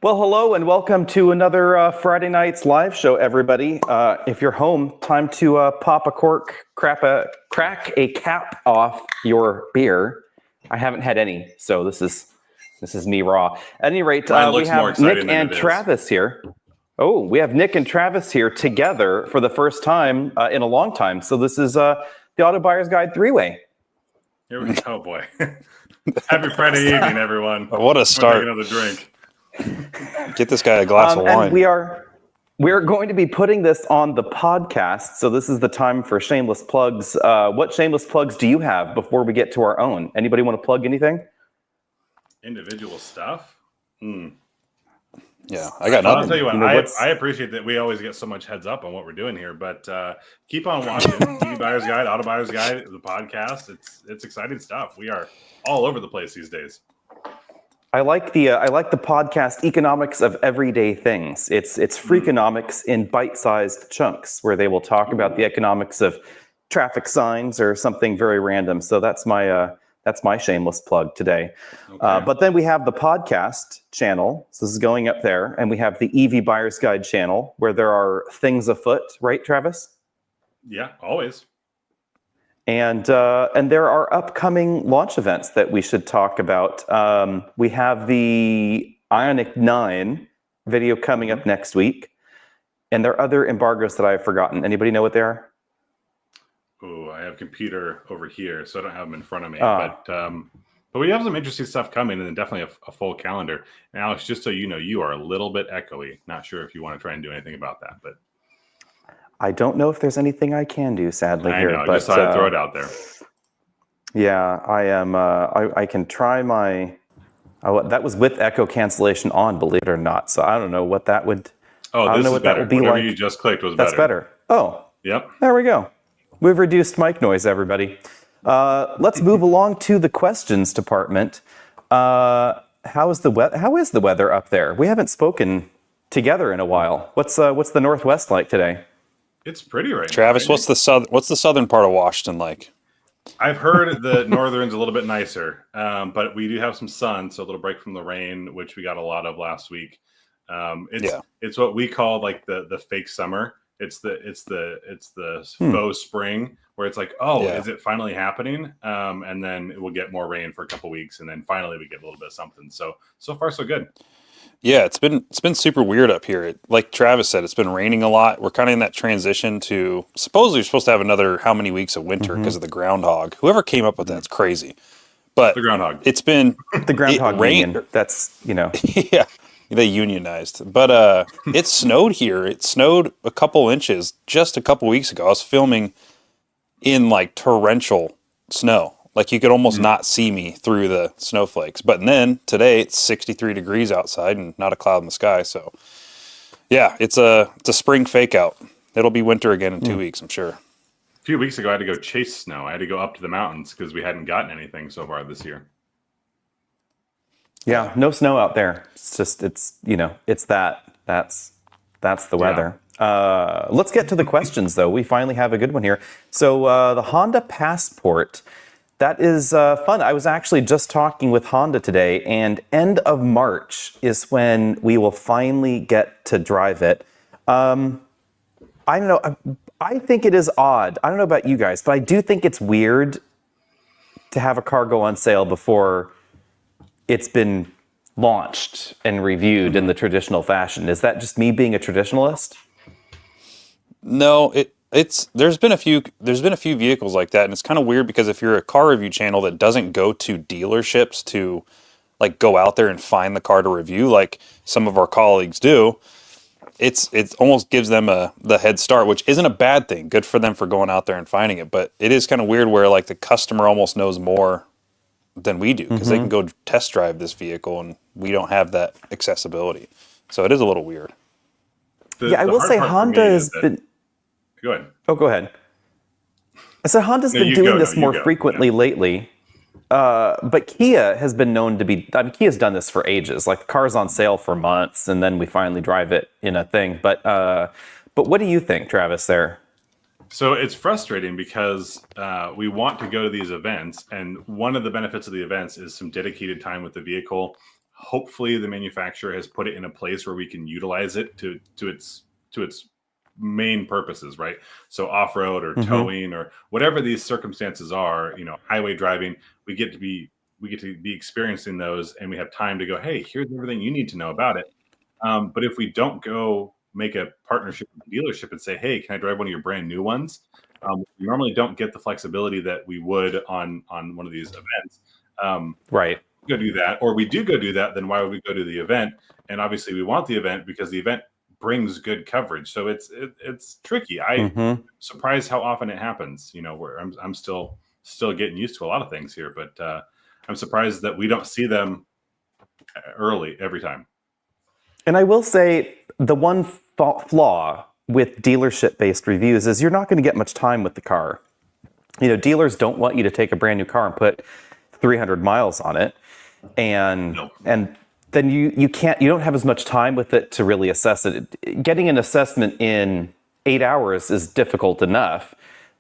Well, hello and welcome to another Friday night's live show, everybody. If you're home, time to pop a cork, crack a cap off your beer. I haven't had any, so this is me raw. At any rate, we have Nick and Travis here. Oh, we have Nick and Travis here together for the first time in a long time. So this is the Auto Buyer's Guide three-way. Here we go, boy. Happy Friday evening, everyone. What a start. Another drink. Get this guy a glass of wine. And we're going to be putting this on the podcast, so this is the time for shameless plugs. What shameless plugs do you have before we get to our own? Anybody want to plug anything? Individual stuff? Yeah, I got nothing. I'll tell you what, I appreciate that we always get so much heads up on what we're doing here, but keep on watching EV Buyer's Guide, Auto Buyer's Guide, the podcast. It's exciting stuff. We are all over the place these days. I like the podcast Economics of Everyday Things. It's Freakonomics in bite-sized chunks where they will talk about the economics of traffic signs or something very random. So that's my shameless plug today. Okay. But then we have the podcast channel. So this is going up there, and we have the EV Buyer's Guide channel where there are things afoot, right, Travis? Yeah, always. And there are upcoming launch events that we should talk about. We have the Ioniq 9 video coming up next week, and there are other embargoes that I've forgotten. Anybody know what they are? Oh, I have computer over here, so I don't have them in front of me. But we have some interesting stuff coming, and then definitely a full calendar. And Alex, just so you know, you are a little bit echoey. Not sure if you want to try and do anything about that, but. I don't know if there's anything I can do, sadly, I here. know, but I just thought I'd throw it out there. Yeah, I am. I can try my. That was with echo cancellation on, believe it or not. So I don't know what that would. Oh, I don't know what that would be Whatever like. You just clicked was That's better. Oh. Yep. There we go. We've reduced mic noise, everybody. Let's move along to the questions department. How is the weather up there? We haven't spoken together in a while. What's the Northwest like today? It's pretty right Travis, now. what's the southern part of Washington like? I've heard the northern's a little bit nicer, but we do have some sun, so a little break from the rain, which we got a lot of last week. It's what we call like the fake summer. It's the faux spring where it's like, is it finally happening? And then we'll get more rain for a couple weeks, and then finally we get a little bit of something. So far so good. Yeah, it's been super weird up here. Like Travis said, it's been raining a lot. We're kind of in that transition to supposedly you're supposed to have another how many weeks of winter because of the groundhog. Whoever came up with that's crazy. But the groundhog. It's been the groundhog union. That's yeah, they unionized. But it snowed here. It snowed a couple inches just a couple weeks ago. I was filming in like torrential snow. Like you could almost not see me through the snowflakes. But then today it's 63 degrees outside and not a cloud in the sky. So yeah, it's a spring fake out. It'll be winter again in 2 weeks, I'm sure. A few weeks ago, I had to go chase snow. I had to go up to the mountains because we hadn't gotten anything so far this year. Yeah, no snow out there. It's just that's the weather. Yeah. Let's get to the questions though. We finally have a good one here. So the Honda Passport. That is fun. I was actually just talking with Honda today, and end of March is when we will finally get to drive it. I don't know. I think it is odd. I don't know about you guys, but I do think it's weird to have a car go on sale before it's been launched and reviewed in the traditional fashion. Is that just me being a traditionalist? No, there's been a few vehicles like that, and it's kind of weird because if you're a car review channel that doesn't go to dealerships to like go out there and find the car to review like some of our colleagues do, it almost gives them the head start, which isn't a bad thing. Good for them for going out there and finding it, but it is kind of weird where like the customer almost knows more than we do because they can go test drive this vehicle and we don't have that accessibility. So it is a little weird. I will say Honda has been. Go ahead. Oh, go ahead. I said Honda's been doing this more frequently lately, but Kia has been known to be. I mean, Kia's done this for ages. Like the car's on sale for months, and then we finally drive it in a thing. But what do you think, Travis? There. So it's frustrating because we want to go to these events, and one of the benefits of the events is some dedicated time with the vehicle. Hopefully the manufacturer has put it in a place where we can utilize it to its main purposes, right? So off-road or towing or whatever these circumstances are, highway driving, we get to be experiencing those, and we have time to go, hey, here's everything you need to know about it. But if we don't go make a partnership with the dealership and say, hey, can I drive one of your brand new ones? We normally don't get the flexibility that we would on one of these events. Right. Go do that, or we do go do that, then why would we go to the event? And obviously we want the event because the event brings good coverage. So it's tricky. I'm surprised how often it happens, where I'm still getting used to a lot of things here, but I'm surprised that we don't see them early every time. And I will say the one flaw with dealership-based reviews is you're not going to get much time with the car. Dealers don't want you to take a brand new car and put 300 miles on it, and then you don't have as much time with it to really assess it. Getting an assessment in 8 hours is difficult enough,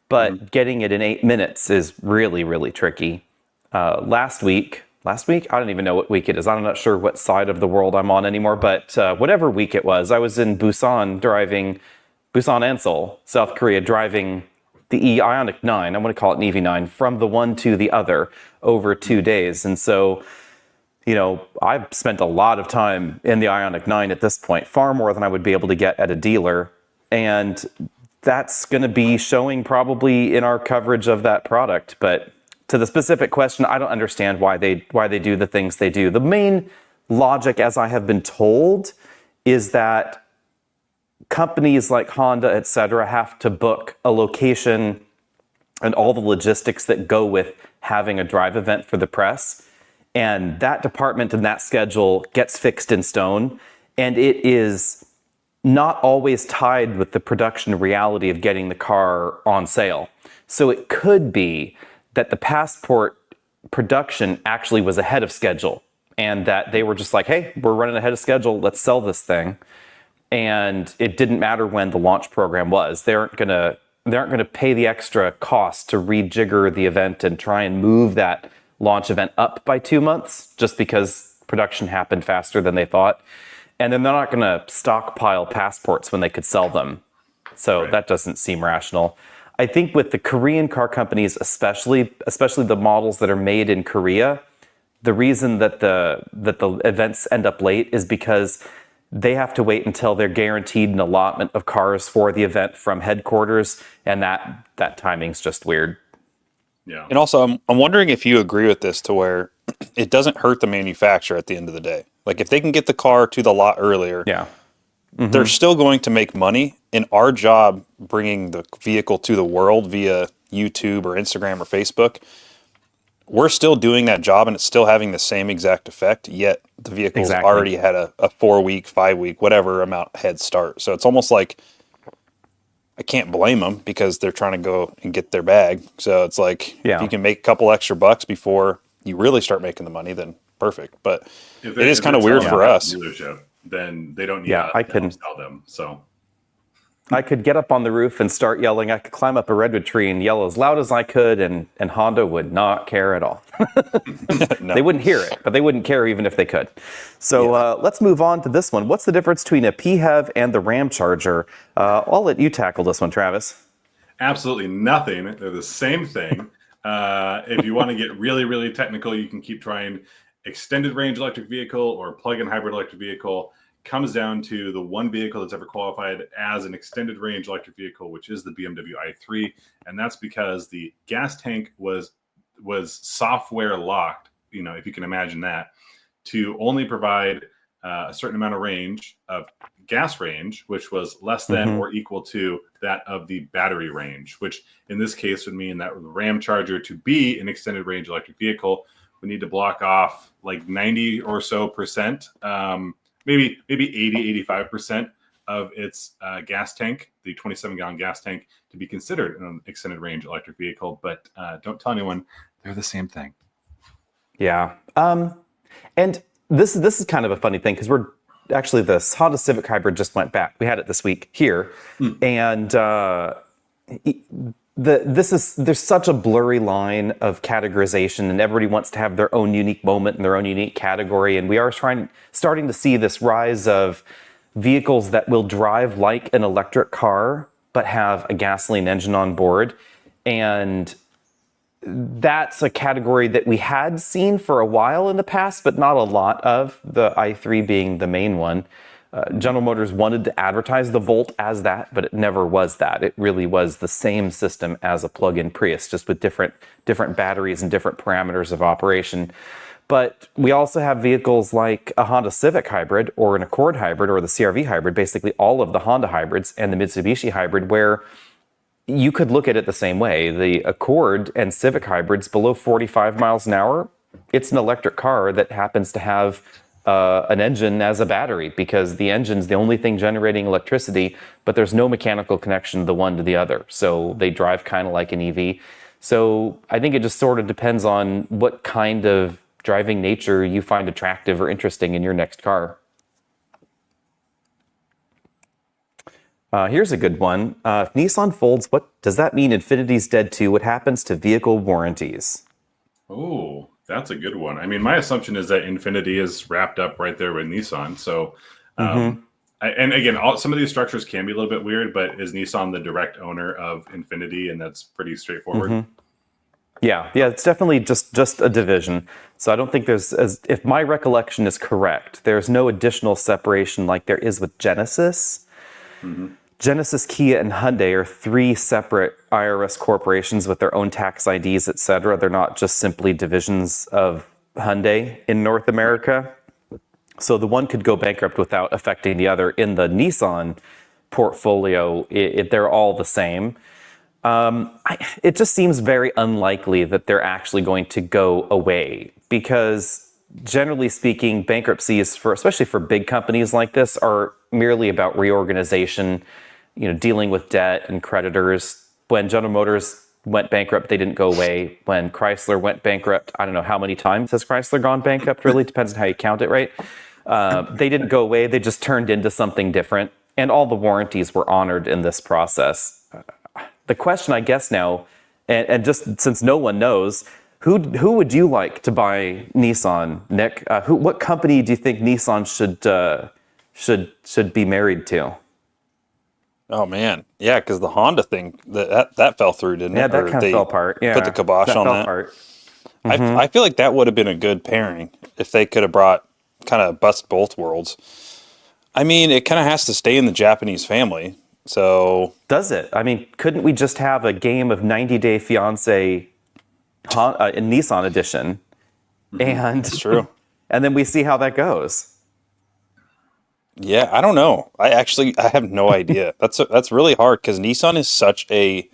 but getting it in 8 minutes is really, really tricky. Last week, I don't even know what week it is. I'm not sure what side of the world I'm on anymore, but whatever week it was, I was in Busan and Seoul, South Korea, driving the Ioniq 9, I'm going to call it an EV9, from the one to the other over 2 days. And so, I've spent a lot of time in the Ioniq 9 at this point, far more than I would be able to get at a dealer. And that's going to be showing probably in our coverage of that product. But to the specific question, I don't understand why they do the things they do. The main logic, as I have been told, is that companies like Honda, et cetera, have to book a location and all the logistics that go with having a drive event for the press. And that department and that schedule gets fixed in stone. And it is not always tied with the production reality of getting the car on sale. So it could be that the Passport production actually was ahead of schedule, and that they were just like, hey, we're running ahead of schedule, let's sell this thing. And it didn't matter when the launch program was. They aren't gonna pay the extra cost to rejigger the event and try and move that launch event up by 2 months just because production happened faster than they thought. And then they're not gonna stockpile Passports when they could sell them. So that doesn't seem rational. I think with the Korean car companies, especially the models that are made in Korea, the reason that the events end up late is because they have to wait until they're guaranteed an allotment of cars for the event from headquarters, and that timing's just weird. Yeah. And also, I'm wondering if you agree with this, to where it doesn't hurt the manufacturer at the end of the day. Like, if they can get the car to the lot earlier, they're still going to make money. And our job, bringing the vehicle to the world via YouTube or Instagram or Facebook, we're still doing that job, and it's still having the same exact effect, yet the vehicle's already had a 4-week, 5-week, whatever amount head start. So it's almost like I can't blame them, because they're trying to go and get their bag. So it's like, if you can make a couple extra bucks before you really start making the money, then perfect. But it is kind of weird for us. Then they don't need to sell them. So I could get up on the roof and start yelling. I could climb up a redwood tree and yell as loud as I could, and Honda would not care at all. No. They wouldn't hear it, but they wouldn't care even if they could. So let's move on to this one. What's the difference between a PHEV and the Ram Charger? I'll let you tackle this one, Travis. Absolutely nothing. They're the same thing. If you want to get really, really technical, you can keep trying extended range electric vehicle or plug-in hybrid electric vehicle. Comes down to the one vehicle that's ever qualified as an extended range electric vehicle, which is the BMW i3, and that's because the gas tank was software locked, if you can imagine that, to only provide a certain amount of range of gas range, which was less than or equal to that of the battery range, which in this case would mean that the Ram Charger, to be an extended range electric vehicle, we need to block off like 90 or so percent, maybe 80, 85% of its gas tank, the 27-gallon gas tank, to be considered an extended range electric vehicle. But don't tell anyone, they're the same thing. Yeah. And this is kind of a funny thing, because we're actually, the Honda Civic Hybrid just went back. We had it this week here. And there's such a blurry line of categorization, and everybody wants to have their own unique moment and their own unique category. And we are starting to see this rise of vehicles that will drive like an electric car, but have a gasoline engine on board. And that's a category that we had seen for a while in the past, but not a lot of, the i3 being the main one. General Motors wanted to advertise the Volt as that, but it never was that. It really was the same system as a plug-in Prius, just with different batteries and different parameters of operation. But we also have vehicles like a Honda Civic hybrid or an Accord hybrid or the CR-V hybrid, basically all of the Honda hybrids and the Mitsubishi hybrid, where you could look at it the same way. The Accord and Civic hybrids below 45 miles an hour, it's an electric car that happens to have an engine as a battery, because the engine's the only thing generating electricity, but there's no mechanical connection the one to the other. So they drive kind of like an EV. So I think it just sort of depends on what kind of driving nature you find attractive or interesting in your next car. Here's a good one. If Nissan folds, what does that mean? Infinity's dead too. What happens to vehicle warranties? Oh, that's a good one. I mean, my assumption is that Infinity is wrapped up right there with Nissan. So, and again, some of these structures can be a little bit weird, but is Nissan the direct owner of Infinity? And that's pretty straightforward. Yeah, it's definitely just a division. So I don't think if my recollection is correct, there's no additional separation like there is with Genesis. Genesis, Kia, and Hyundai are three separate IRS corporations with their own tax IDs, etc. They're not just simply divisions of Hyundai in North America. So the one could go bankrupt without affecting the other. In the Nissan portfolio, they're all the same. It just seems very unlikely that they're actually going to go away, because generally speaking, bankruptcies, especially for big companies like this, are merely about reorganization, dealing with debt and creditors. When General Motors went bankrupt, they didn't go away. When Chrysler went bankrupt, I don't know how many times has Chrysler gone bankrupt, really depends on how you count it, right? They didn't go away, they just turned into something different, and all the warranties were honored in this process. The question, I guess now, and just since no one knows, who would you like to buy Nissan, Nick? What company do you think Nissan should be married to? Oh man, yeah, because the Honda thing that fell through, didn't it? Yeah, that kind of fell apart. Yeah, put the kibosh on that. Apart. I feel like that would have been a good pairing if they could have brought kind of bust both worlds. I mean, it kind of has to stay in the Japanese family. So does it? I mean, couldn't we just have a game of 90 Day Fiancé in Nissan edition? And that's true. And then we see how that goes. Yeah, I don't know. I have no idea. That's really hard, because Nissan is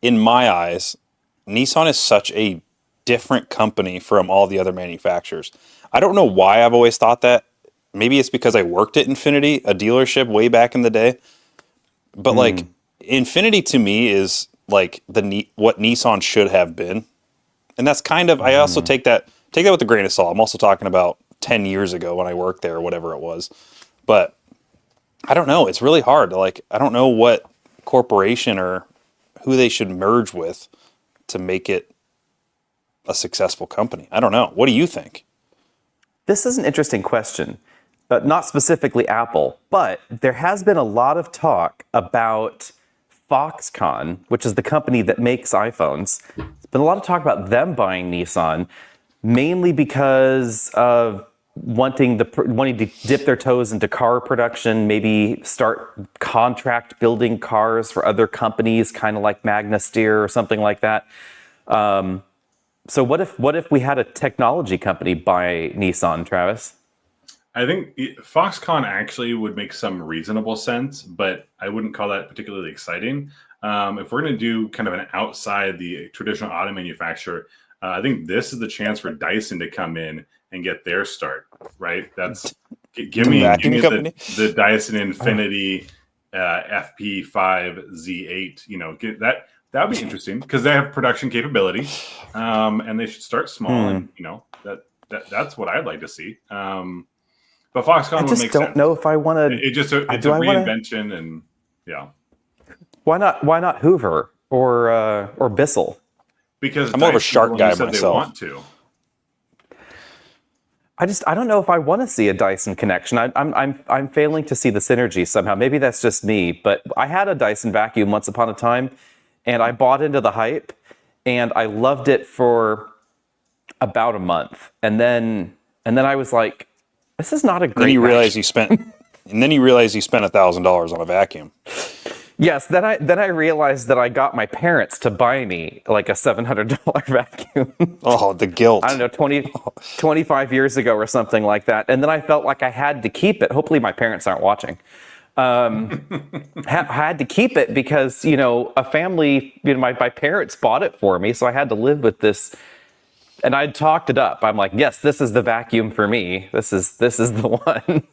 in my eyes, Nissan is such a different company from all the other manufacturers. I don't know why I've always thought that. Maybe it's because I worked at Infinity, a dealership way back in the day. But like Infinity to me is like what Nissan should have been. And that's kind of, I also take that with a grain of salt. I'm also talking about 10 years ago when I worked there or whatever it was. But I don't know. It's really hard. I don't know what corporation or who they should merge with to make it a successful company. I don't know. What do you think? This is an interesting question. Not specifically Apple, but there has been a lot of talk about Foxconn, which is the company that makes iPhones. There's been a lot of talk about them buying Nissan, mainly because of wanting to dip their toes into car production, maybe start contract building cars for other companies, kind of like Magna Steyr or something like that. So what if we had a technology company buy Nissan, Travis? I think Foxconn actually would make some reasonable sense, but I wouldn't call that particularly exciting. If we're going to do kind of an outside the traditional auto manufacturer, I think this is the chance for Dyson to come in and get their start, right? Give me the Dyson Infinity FP5 Z8. Get that. That would be interesting because they have production capability, and they should start small. And that's what I'd like to see. But Foxconn would make sense. I just don't know if I want to. It's a reinvention, and yeah. Why not Hoover? or Bissell? Because I'm more of a Shark people guy said myself. They want to. I don't know if I want to see a Dyson connection. I'm failing to see the synergy somehow. Maybe that's just me, but I had a Dyson vacuum once upon a time, and I bought into the hype, and I loved it for about a month, and then I was like, this is not a great. Then you realize vacuum. you spent, and then you realize you spent $1,000 on a vacuum. Yes, then I realized that I got my parents to buy me like a $700 vacuum. Oh, the guilt. I don't know, 25 years ago or something like that. And then I felt like I had to keep it. Hopefully my parents aren't watching. Had to keep it because, a family, my parents bought it for me. So I had to live with this. And I talked it up. I'm like, yes, this is the vacuum for me. This is the one.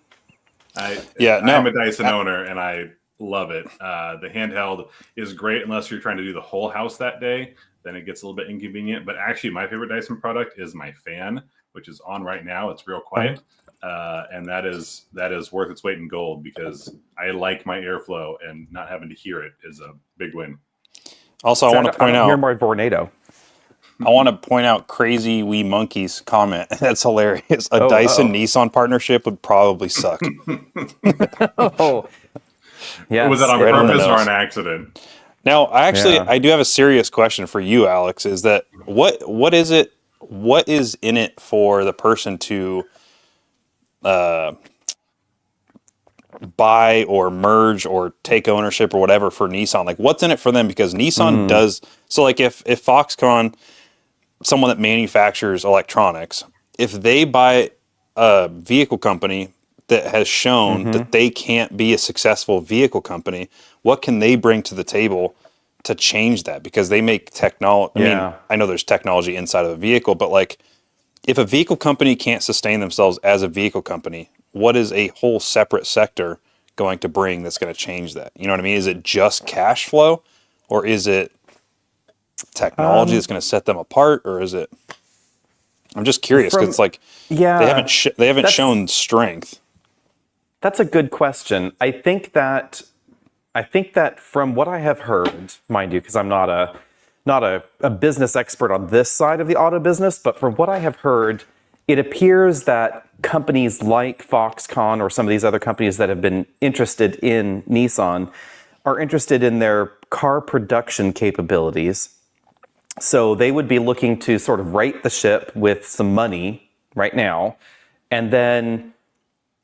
I'm a Dyson owner and I love it. The handheld is great unless you're trying to do the whole house that day. Then it gets a little bit inconvenient. But actually, my favorite Dyson product is my fan, which is on right now. It's real quiet, and that is worth its weight in gold because I like my airflow, and not having to hear it is a big win. Also, I want to point out. Hear my tornado. I want to point out Crazy Wee Monkey's comment. That's hilarious. A Dyson Nissan partnership would probably suck. Oh. Yeah, was that on purpose or an accident? Now, I do have a serious question for you, Alex. Is that what is it? What is in it for the person to buy or merge or take ownership or whatever for Nissan? Like, what's in it for them? Because Nissan does so. Like, if Foxconn, someone that manufactures electronics, if they buy a vehicle company that has shown that they can't be a successful vehicle company, what can they bring to the table to change that? Because they make technology. I mean, I know there's technology inside of a vehicle, but like, if a vehicle company can't sustain themselves as a vehicle company, what is a whole separate sector going to bring that's going to change that? You know what I mean? Is it just cash flow, or is it technology that's going to set them apart, or is it? I'm just curious because it's like they haven't shown strength. That's a good question. I think that from what I have heard, mind you, because I'm not a business expert on this side of the auto business, but from what I have heard, it appears that companies like Foxconn or some of these other companies that have been interested in Nissan are interested in their car production capabilities. So they would be looking to sort of right the ship with some money right now, and then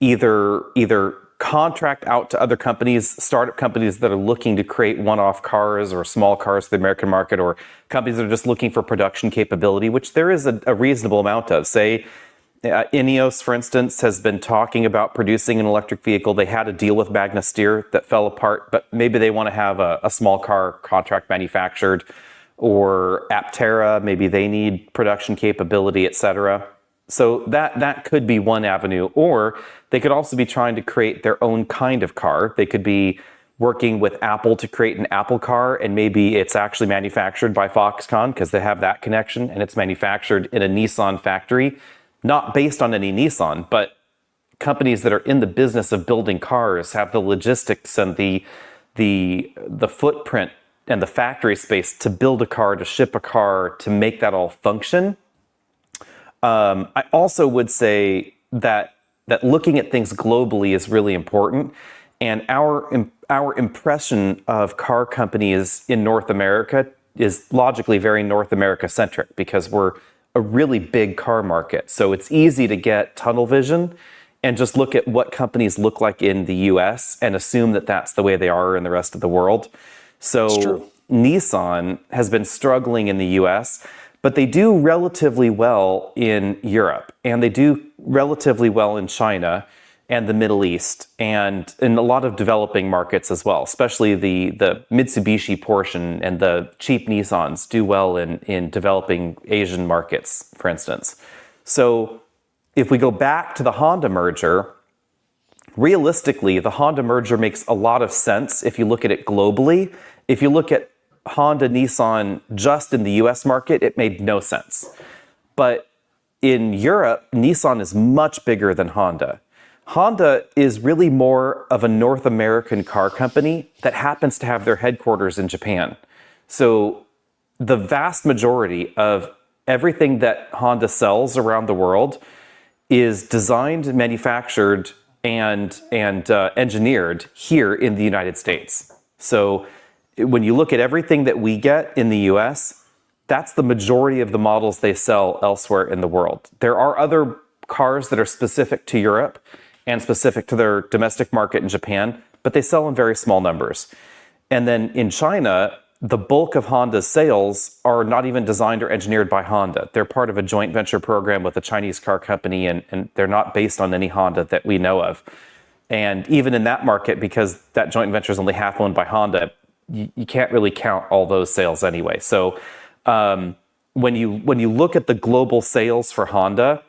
either contract out to other companies, startup companies that are looking to create one-off cars or small cars for the American market, or companies that are just looking for production capability, which there is a reasonable amount of. Say, Ineos, for instance, has been talking about producing an electric vehicle. They had a deal with Magna Steyr that fell apart, but maybe they want to have a small car contract manufactured, or Aptera, maybe they need production capability, etc. So that could be one avenue. Or they could also be trying to create their own kind of car. They could be working with Apple to create an Apple car, and maybe it's actually manufactured by Foxconn because they have that connection, and it's manufactured in a Nissan factory, not based on any Nissan, but companies that are in the business of building cars have the logistics and the footprint and the factory space to build a car, to ship a car, to make that all function. I also would say that looking at things globally is really important, and our impression of car companies in North America is logically very North America centric because we're a really big car market. So it's easy to get tunnel vision and just look at what companies look like in the US and assume that that's the way they are in the rest of the world. So Nissan has been struggling in the US, but they do relatively well in Europe, and they do relatively well in China and the Middle East, and in a lot of developing markets as well, especially the Mitsubishi portion and the cheap Nissans do well in developing Asian markets, for instance. So if we go back to the Honda merger, realistically, the Honda merger makes a lot of sense if you look at it globally. If you look at Honda Nissan just in the US market, it made no sense. But in Europe, Nissan is much bigger than Honda. Honda is really more of a North American car company that happens to have their headquarters in Japan. So the vast majority of everything that Honda sells around the world is designed, manufactured, and engineered here in the United States. So when you look at everything that we get in the US, that's the majority of the models they sell elsewhere in the world. There are other cars that are specific to Europe and specific to their domestic market in Japan, but they sell in very small numbers. And then in China, the bulk of Honda's sales are not even designed or engineered by Honda. They're part of a joint venture program with a Chinese car company, and they're not based on any Honda that we know of. And even in that market, because that joint venture is only half owned by Honda, you can't really count all those sales anyway. So when you look at the global sales for Honda,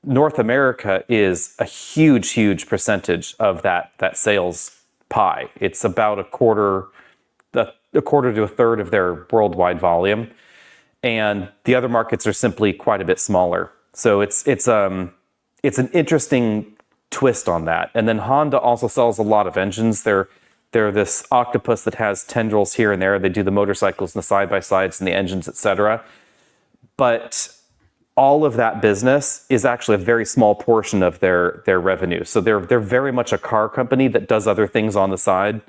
North America is a huge percentage of that sales pie. It's about a quarter to a third of their worldwide volume, and the other markets are simply quite a bit smaller. So it's an interesting twist on that. And then Honda also sells a lot of engines. They're this octopus that has tendrils here and there. They do the motorcycles and the side-by-sides and the engines, etc. But all of that business is actually a very small portion of their revenue. So they're very much a car company that does other things on the side.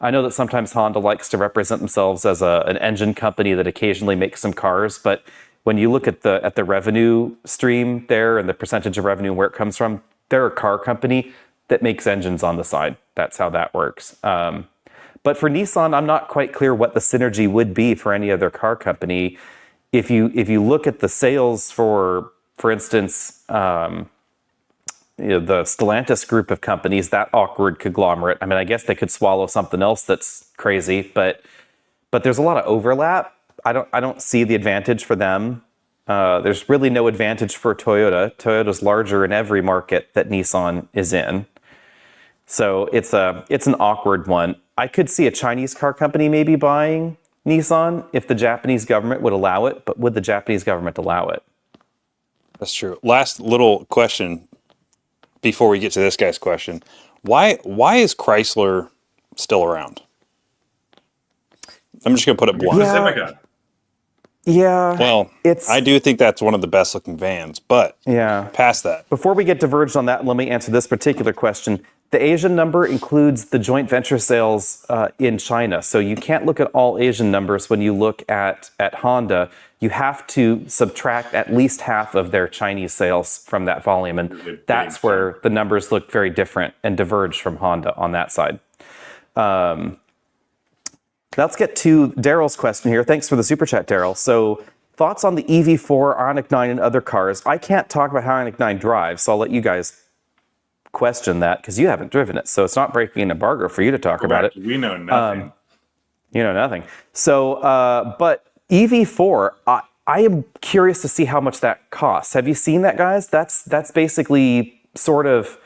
I know that sometimes Honda likes to represent themselves as an engine company that occasionally makes some cars, but when you look at the revenue stream there and the percentage of revenue and where it comes from, they're a car company that makes engines on the side. That's how that works. But for Nissan, I'm not quite clear what the synergy would be for any other car company. If you look at the sales for instance, the Stellantis group of companies, that awkward conglomerate. I mean, I guess they could swallow something else that's crazy, but there's a lot of overlap. I don't see the advantage for them. There's really no advantage for Toyota. Toyota's larger in every market that Nissan is in. So it's an awkward one. I could see a Chinese car company maybe buying Nissan if the Japanese government would allow it, but would the Japanese government allow it? That's true. Last little question before we get to this guy's question. Why is Chrysler still around? I'm just going to put it blunt. Pacifica. Yeah. Well, I do think that's one of the best looking vans, but past that. Before we get diverged on that, let me answer this particular question. The Asian number includes the joint venture sales in China. So you can't look at all Asian numbers when you look at Honda. You have to subtract at least half of their Chinese sales from that volume. And that's where the numbers look very different and diverge from Honda on that side. Let's get to Daryl's question here. Thanks for the super chat, Daryl. So thoughts on the EV4, Ioniq 9, and other cars? I can't talk about how Ioniq 9 drives, so I'll let you guys question that because you haven't driven it. So it's not breaking an embargo for you to talk about it. We know nothing. You know nothing. So, but EV4, I am curious to see how much that costs. Have you seen that, guys? That's basically sort of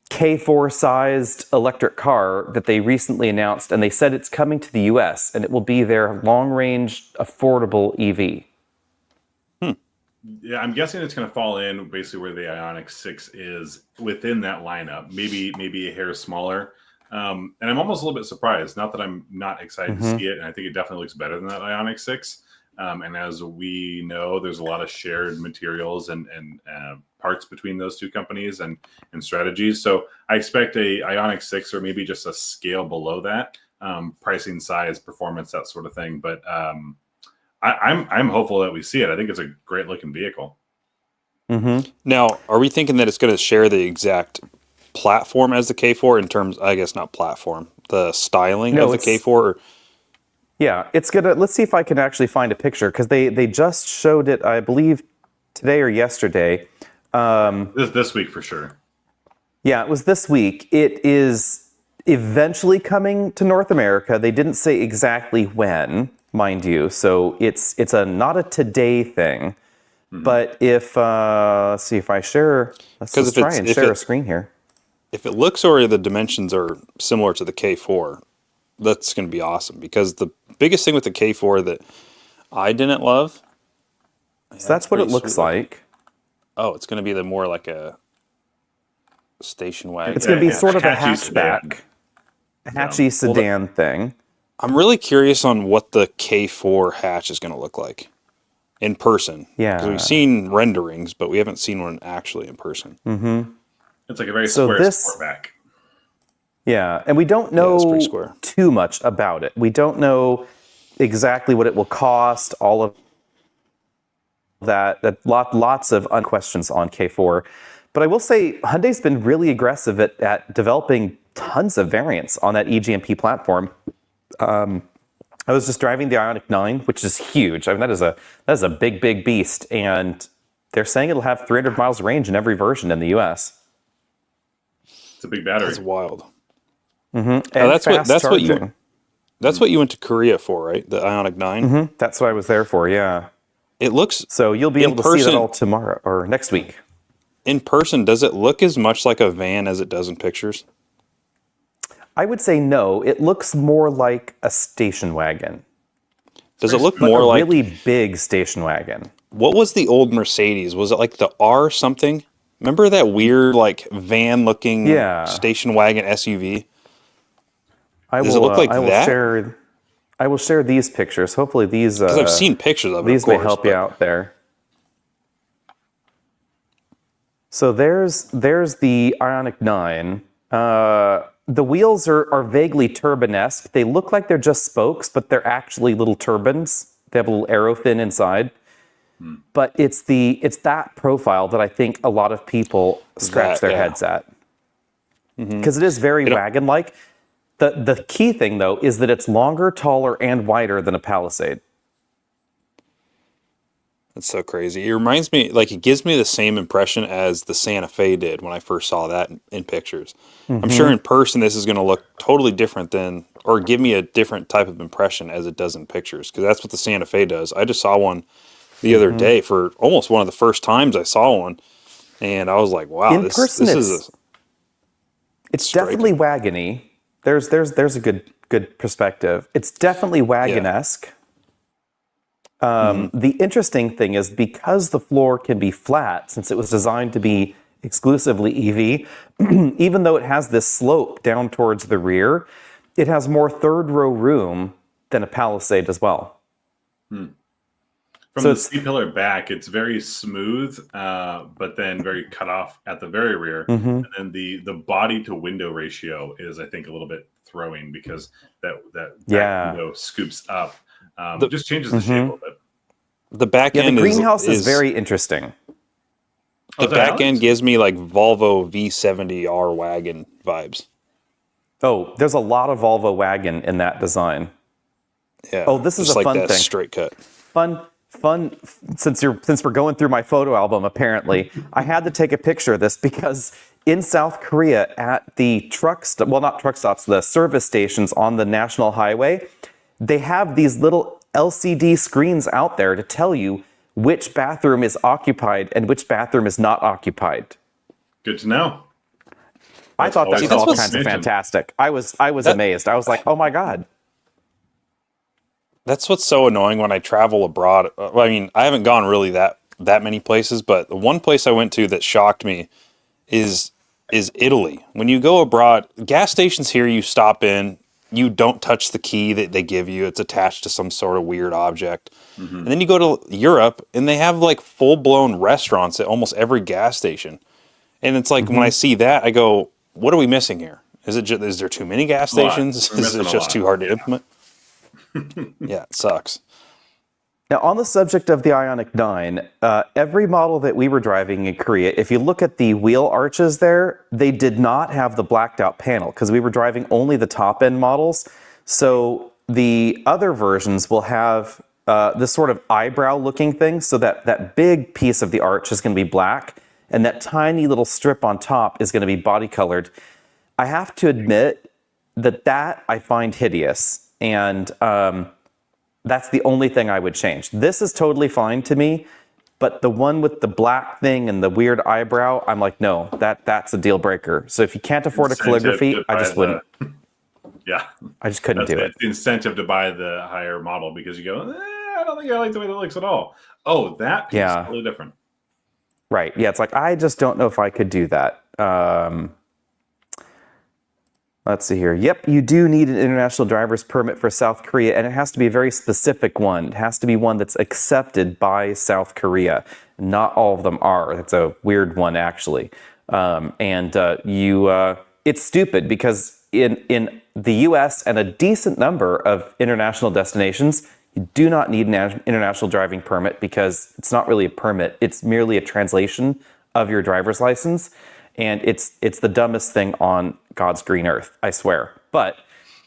K4 sized electric car that they recently announced, and they said it's coming to the US and it will be their long range affordable EV. Yeah, I'm guessing it's going to fall in basically where the Ioniq 6 is within that lineup, maybe a hair smaller. And I'm almost a little bit surprised. Not that I'm not excited to see it, and I think it definitely looks better than that Ioniq 6. And as we know, there's a lot of shared materials and parts between those two companies and strategies. So I expect a Ioniq 6 or maybe just a scale below that, pricing, size, performance, that sort of thing. But I'm hopeful that we see it. I think it's a great looking vehicle. Mm-hmm. Now, are we thinking that it's going to share the exact platform as the K4 in terms, I guess not platform, the styling of the K4? Or? Yeah, it's gonna. Let's see if I can actually find a picture because they just showed it, I believe, today or yesterday. This week for sure. Yeah, it was this week. It is eventually coming to North America. They didn't say exactly when, mind you. So it's not a today thing. Mm-hmm. But if let's see if I share. Let's try and share a screen here. If it looks or the dimensions are similar to the K4, that's going to be awesome. Because the biggest thing with the K4 that I didn't love. So that's what it looks like. Oh, it's going to be more like a station wagon. It's going to be sort of a hatchback, a hatchy sedan thing. I'm really curious on what the K4 hatch is going to look like in person. Yeah. Because we've seen renderings, but we haven't seen one actually in person. Mm-hmm. It's like a very square sportback. Yeah, and we don't know too much about it. We don't know exactly what it will cost, all of that. Lots of questions on K4. But I will say Hyundai's been really aggressive at developing tons of variants on that eGMP platform. I was just driving the Ioniq 9, which is huge. I mean, that is a big beast, and they're saying it'll have 300 miles of range in every version in the US. It's a big battery. That's wild. Mm-hmm. That's what you went to Korea for, right? The Ioniq 9. Mm-hmm. That's what I was there for. Yeah. It looks so you'll be able to see that all tomorrow or next week. In person, does it look as much like a van as it does in pictures? I would say no. It looks more like a station wagon. Does it look more like a really big station wagon? What was the old Mercedes? Was it like the R something? Remember that weird like van-looking station wagon SUV? Does it look like that? I will share these pictures. Hopefully these. Because I've seen pictures of it. These may help you out there. So there's the Ioniq 9. The wheels are vaguely turbine-esque. They look like they're just spokes, but they're actually little turbines. They have a little aero fin inside. But it's that profile that I think a lot of people scratch their heads at. Because it is very wagon-like. The key thing, though, is that it's longer, taller, and wider than a Palisade. That's so crazy. It reminds me, like, it gives me the same impression as the Santa Fe did when I first saw that in pictures. I'm sure in person this is going to look totally different or give me a different type of impression as it does in pictures, because that's what the Santa Fe does. I just saw one the other day for almost one of the first times I saw one, and I was like, wow, this is it's definitely wagony. There's a good perspective. It's definitely wagon-esque. The interesting thing is because the floor can be flat, since it was designed to be exclusively EV, even though it has this slope down towards the rear, it has more third row room than a Palisade as well. From the C-pillar back, it's very smooth, but then very cut off at the very rear. And then the body to window ratio is, I think, a little bit throwing because that back window scoops up. It just changes the shape a little bit. The back end the greenhouse is very interesting. The back end gives me like Volvo V70R wagon vibes. Oh, there's a lot of Volvo wagon in that design. Yeah. Oh, this is a fun thing. Straight cut. Fun. Since we're going through my photo album, apparently, I had to take a picture of this because in South Korea at the the service stations on the national highway, they have these little LCD screens out there to tell you which bathroom is occupied and which bathroom is not occupied. Good to know. I thought that was all kinds of fantastic. I was amazed. I was like, oh my God. That's what's so annoying when I travel abroad. I mean, I haven't gone really that many places, but the one place I went to that shocked me is Italy. When you go abroad, gas stations here, you stop in, you don't touch the key that they give you. It's attached to some sort of weird object. And then you go to Europe, and they have like full-blown restaurants at almost every gas station. And it's like when I see that, I go, what are we missing here? Is there too many gas stations? Is it just too hard to implement? Yeah, it sucks. Now, on the subject of the Ioniq 9, every model that we were driving in Korea, if you look at the wheel arches there, they did not have the blacked out panel because we were driving only the top end models. So the other versions will have this sort of eyebrow looking thing. So that big piece of the arch is going to be black and that tiny little strip on top is going to be body colored. I have to admit that I find hideous. And that's the only thing I would change. This is totally fine to me, but the one with the black thing and the weird eyebrow, I'm like, no, that's a deal breaker. So if you can't afford a calligraphy, I just wouldn't. Yeah. I just couldn't do it. It's the incentive to buy the higher model because you go, I don't think I like the way that looks at all. Oh, that piece is totally different. Right. Yeah, it's like, I just don't know if I could do that. Let's see here. Yep, you do need an international driver's permit for South Korea, and it has to be a very specific one. It has to be one that's accepted by South Korea. Not all of them are. That's a weird one, actually. It's stupid because in the U.S. and a decent number of international destinations, you do not need an international driving permit because it's not really a permit. It's merely a translation of your driver's license. And it's the dumbest thing on God's green earth, I swear. But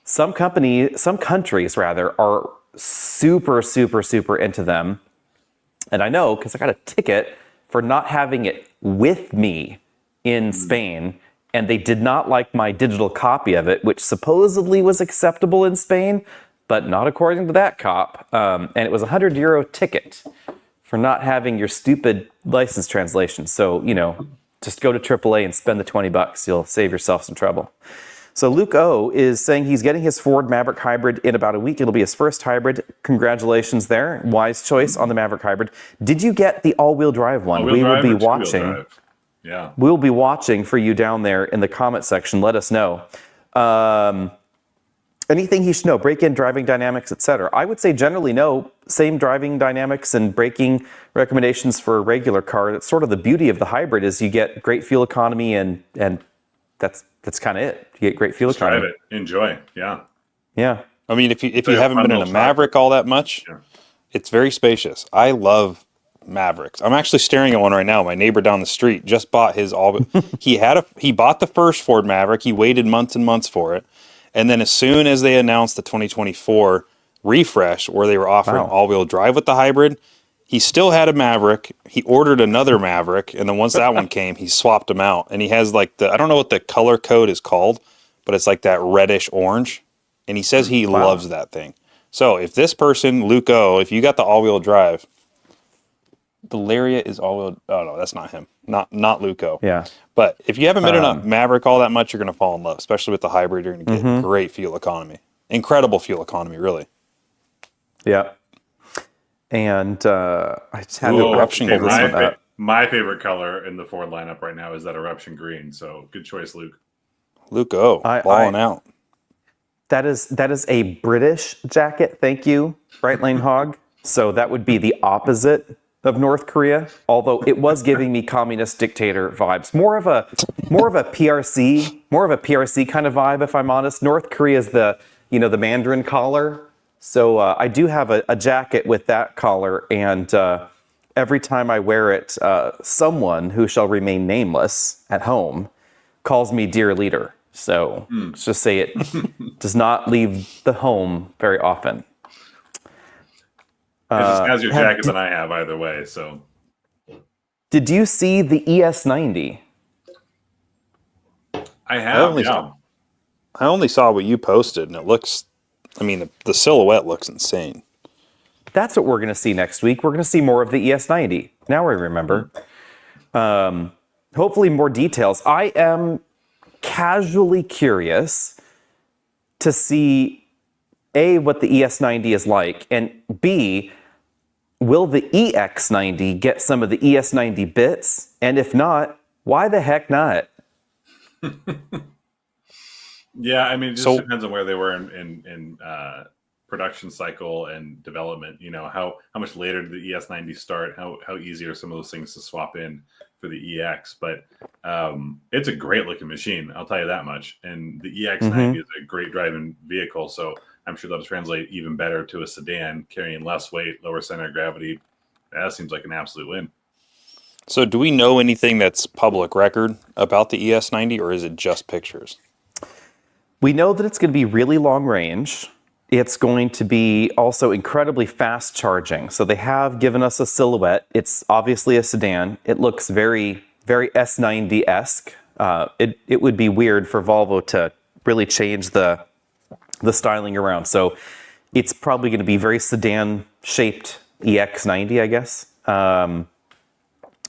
some countries are super, super, super into them. And I know because I got a ticket for not having it with me in Spain. And they did not like my digital copy of it, which supposedly was acceptable in Spain, but not according to that cop. And it was a €100 ticket for not having your stupid license translation. So, just go to AAA and spend the $20. You'll save yourself some trouble. So Luke O is saying he's getting his Ford Maverick Hybrid in about a week. It'll be his first hybrid. Congratulations there. Wise choice on the Maverick Hybrid. Did you get the all-wheel drive one? All-wheel We will drive be or two-wheel watching. drive? Yeah. We'll be watching for you down there in the comment section. Let us know. Anything he should know, break-in, driving dynamics, etc. I would say generally no. Same driving dynamics and braking recommendations for a regular car. That's sort of the beauty of the hybrid is you get great fuel economy and that's kind of it. You get great fuel economy. Drive it. Enjoy. Yeah. Yeah. I mean, if you haven't been in a Maverick all that much, it's very spacious. I love Mavericks. I'm actually staring at one right now. My neighbor down the street just bought his he bought the first Ford Maverick. He waited months and months for it. And then as soon as they announced the 2024 refresh where they were offering all-wheel drive with the hybrid, he still had a Maverick. He ordered another Maverick, and then once that one came, he swapped them out. And he has I don't know what the color code is called, but it's like that reddish orange. And he says he loves that thing. So if this person, Luke O, if you got the all-wheel drive, the Lariat is all-wheel. Oh no, that's not him. Not Luco. Yeah. But if you haven't been in a Maverick all that much, you're going to fall in love. Especially with the hybrid, you're going to get great fuel economy, incredible fuel economy, really. Yeah. And I just had an eruption. My favorite color in the Ford lineup right now is that eruption green. So good choice, Luke. Luco, balling out. That is a British jacket. Thank you, Bright Lane Hog. So that would be the opposite of North Korea, although it was giving me communist dictator vibes. More of a PRC kind of vibe, if I'm honest. North Korea is the Mandarin collar. So I do have a jacket with that collar, and every time I wear it, someone who shall remain nameless at home calls me dear leader. So let's just say it does not leave the home very often. It just has your jacket than I have either way. So, did you see the ES90? I have. I only saw what you posted, and it looks. I mean, the silhouette looks insane. That's what we're going to see next week. We're going to see more of the ES90. Now I remember. Hopefully, more details. I am casually curious to see A, what the ES90 is like, and B, will the EX90 get some of the ES90 bits? And if not, why the heck not? Yeah, I mean, it just depends on where they were in production cycle and development. How much later did the ES90 start? How easy are some of those things to swap in for the EX? But it's a great looking machine, I'll tell you that much. And the EX90 is a great driving vehicle, so I'm sure that'll translate even better to a sedan carrying less weight, lower center of gravity. That seems like an absolute win. So do we know anything that's public record about the ES90, or is it just pictures? We know that it's going to be really long range. It's going to be also incredibly fast charging. So they have given us a silhouette. It's obviously a sedan. It looks very, very S90-esque. It would be weird for Volvo to really change the styling around. So it's probably going to be very sedan-shaped EX90, I guess.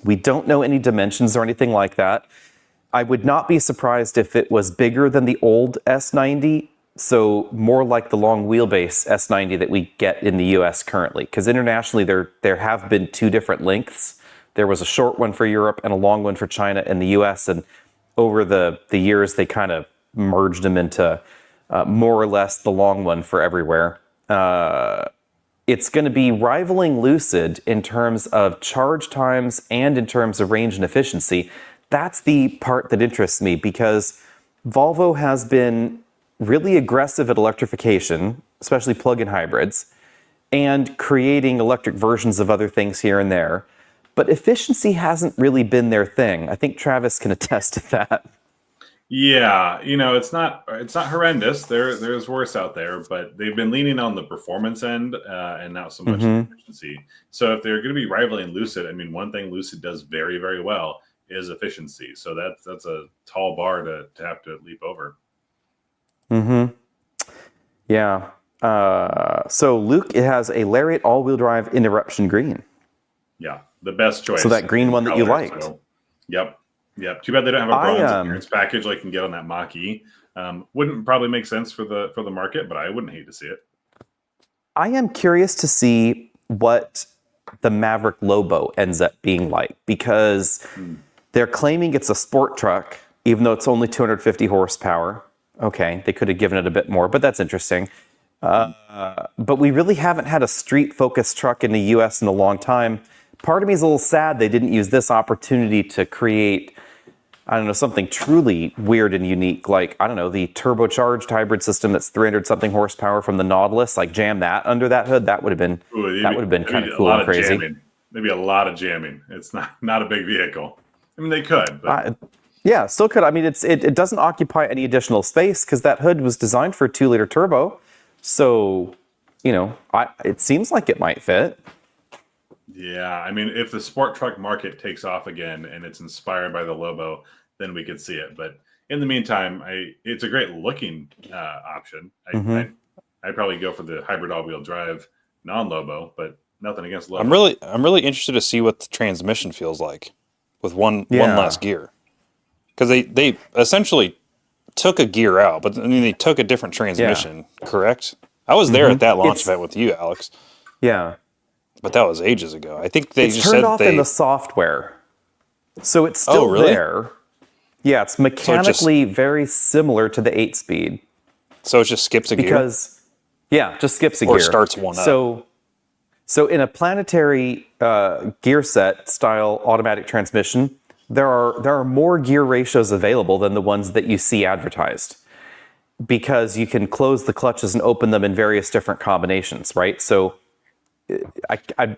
We don't know any dimensions or anything like that. I would not be surprised if it was bigger than the old S90, so more like the long wheelbase S90 that we get in the US currently. Because internationally, there have been two different lengths. There was a short one for Europe and a long one for China and the US, and over the years, they kind of merged them into more or less the long one for everywhere. It's going to be rivaling Lucid in terms of charge times and in terms of range and efficiency. That's the part that interests me, because Volvo has been really aggressive at electrification, especially plug-in hybrids, and creating electric versions of other things here and there. But efficiency hasn't really been their thing. I think Travis can attest to that. Yeah, it's not horrendous. There's worse out there, but they've been leaning on the performance end and not so much efficiency. So if they're going to be rivaling Lucid, I mean, one thing Lucid does very, very well is efficiency. So that's a tall bar to have to leap over. Yeah. So Luke, it has a Lariat all-wheel drive in eruption green. Yeah, the best choice. So that green one that you liked. So, yep. Too bad they don't have a bronze appearance package like you can get on that Mach-E. Wouldn't probably make sense for the market, but I wouldn't hate to see it. I am curious to see what the Maverick Lobo ends up being like, because they're claiming it's a sport truck, even though it's only 250 horsepower. Okay, they could have given it a bit more, but that's interesting. But we really haven't had a street-focused truck in the U.S. in a long time. Part of me is a little sad they didn't use this opportunity to create, I don't know, something truly weird and unique, like, I don't know, the turbocharged hybrid system that's 300-something horsepower from the Nautilus, like jam that under that hood. That would have been kind of cool and crazy. Maybe a lot of jamming. It's not a big vehicle. I mean, they could, but... yeah, still could. I mean, it doesn't occupy any additional space because that hood was designed for a 2-liter turbo. So, it seems like it might fit. Yeah, I mean, if the sport truck market takes off again and it's inspired by the Lobo, then we could see it. But in the meantime, it's a great looking option. I'd probably go for the hybrid all-wheel drive non-Lobo, but nothing against Lobo. I'm really interested to see what the transmission feels like with one less gear, because they essentially took a gear out, but I mean they took a different transmission. Correct? I was there at that launch event with you, Alex. Yeah. But that was ages ago. I think they just turned said off in the software, so it's still there. Yeah, it's mechanically very similar to the 8-speed. So it just skips a gear. Just skips a or gear. Or starts one up. So in a planetary gear set style automatic transmission, there are more gear ratios available than the ones that you see advertised, because you can close the clutches and open them in various different combinations, right? So.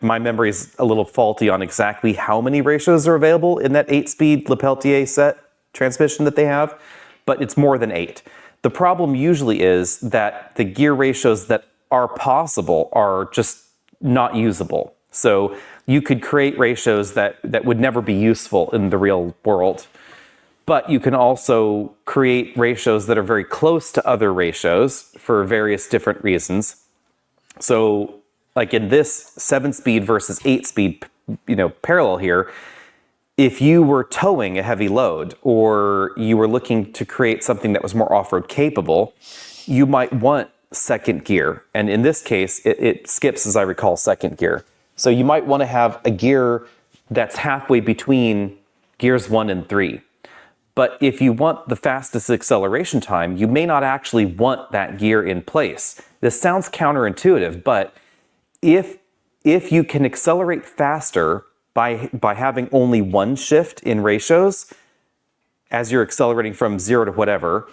My memory is a little faulty on exactly how many ratios are available in that 8-speed Lepeltier set transmission that they have, but it's more than 8. The problem usually is that the gear ratios that are possible are just not usable. So you could create ratios that would never be useful in the real world, but you can also create ratios that are very close to other ratios for various different reasons. So like in this 7-speed versus 8-speed, parallel here, if you were towing a heavy load or you were looking to create something that was more off-road capable, you might want second gear. And in this case, it skips, as I recall, second gear. So you might want to have a gear that's halfway between gears 1 and 3. But if you want the fastest acceleration time, you may not actually want that gear in place. This sounds counterintuitive, but if you can accelerate faster by having only one shift in ratios as you're accelerating from 0 to whatever,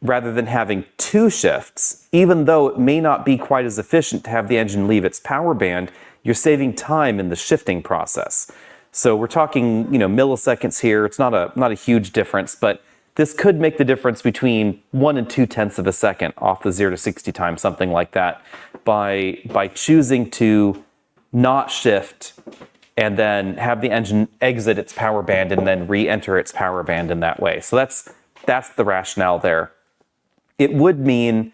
rather than having 2 shifts, even though it may not be quite as efficient to have the engine leave its power band, you're saving time in the shifting process. So we're talking, milliseconds here. It's not a huge difference, but this could make the difference between 1 and 2/10 of a second off the 0 to 60 time, something like that, by choosing to not shift and then have the engine exit its power band and then re-enter its power band in that way. So that's the rationale there. It would mean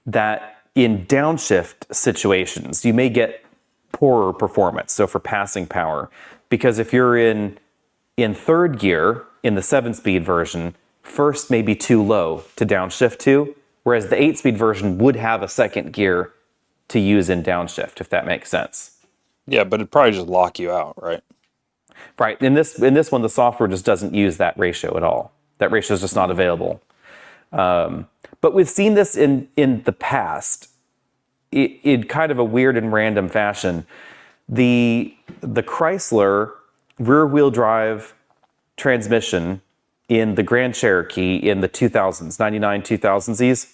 that in downshift situations, you may get poorer performance. So for passing power, because if you're in third gear in the 7-speed version, first may be too low to downshift to, whereas the 8-speed version would have a second gear to use in downshift, if that makes sense. Yeah, but it'd probably just lock you out, right? Right. In this one, the software just doesn't use that ratio at all. That ratio is just not available. But we've seen this in the past in kind of a weird and random fashion. The Chrysler rear-wheel drive transmission in the Grand Cherokee in the 2000s, 99, 2000s,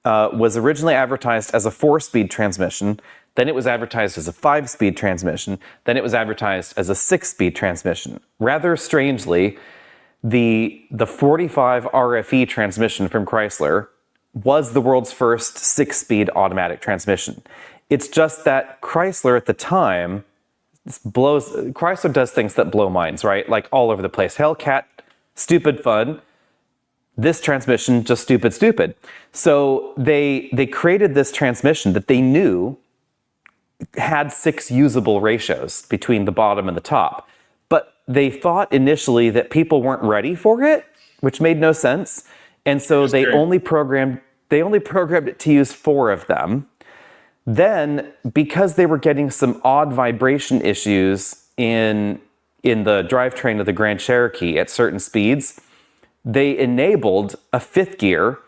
was originally advertised as a 4-speed transmission. Then it was advertised as a 5-speed transmission. Then it was advertised as a 6-speed transmission. Rather strangely, the 45 RFE transmission from Chrysler was the world's first 6-speed automatic transmission. It's just that Chrysler at the time Chrysler does things that blow minds, right? Like all over the place. Hellcat, stupid fun. This transmission, just stupid. So they created this transmission that they knew had 6 usable ratios between the bottom and the top. But they thought initially that people weren't ready for it, which made no sense. And so they only programmed it to use 4 of them. Then, because they were getting some odd vibration issues in the drivetrain of the Grand Cherokee at certain speeds, they enabled a 5th gear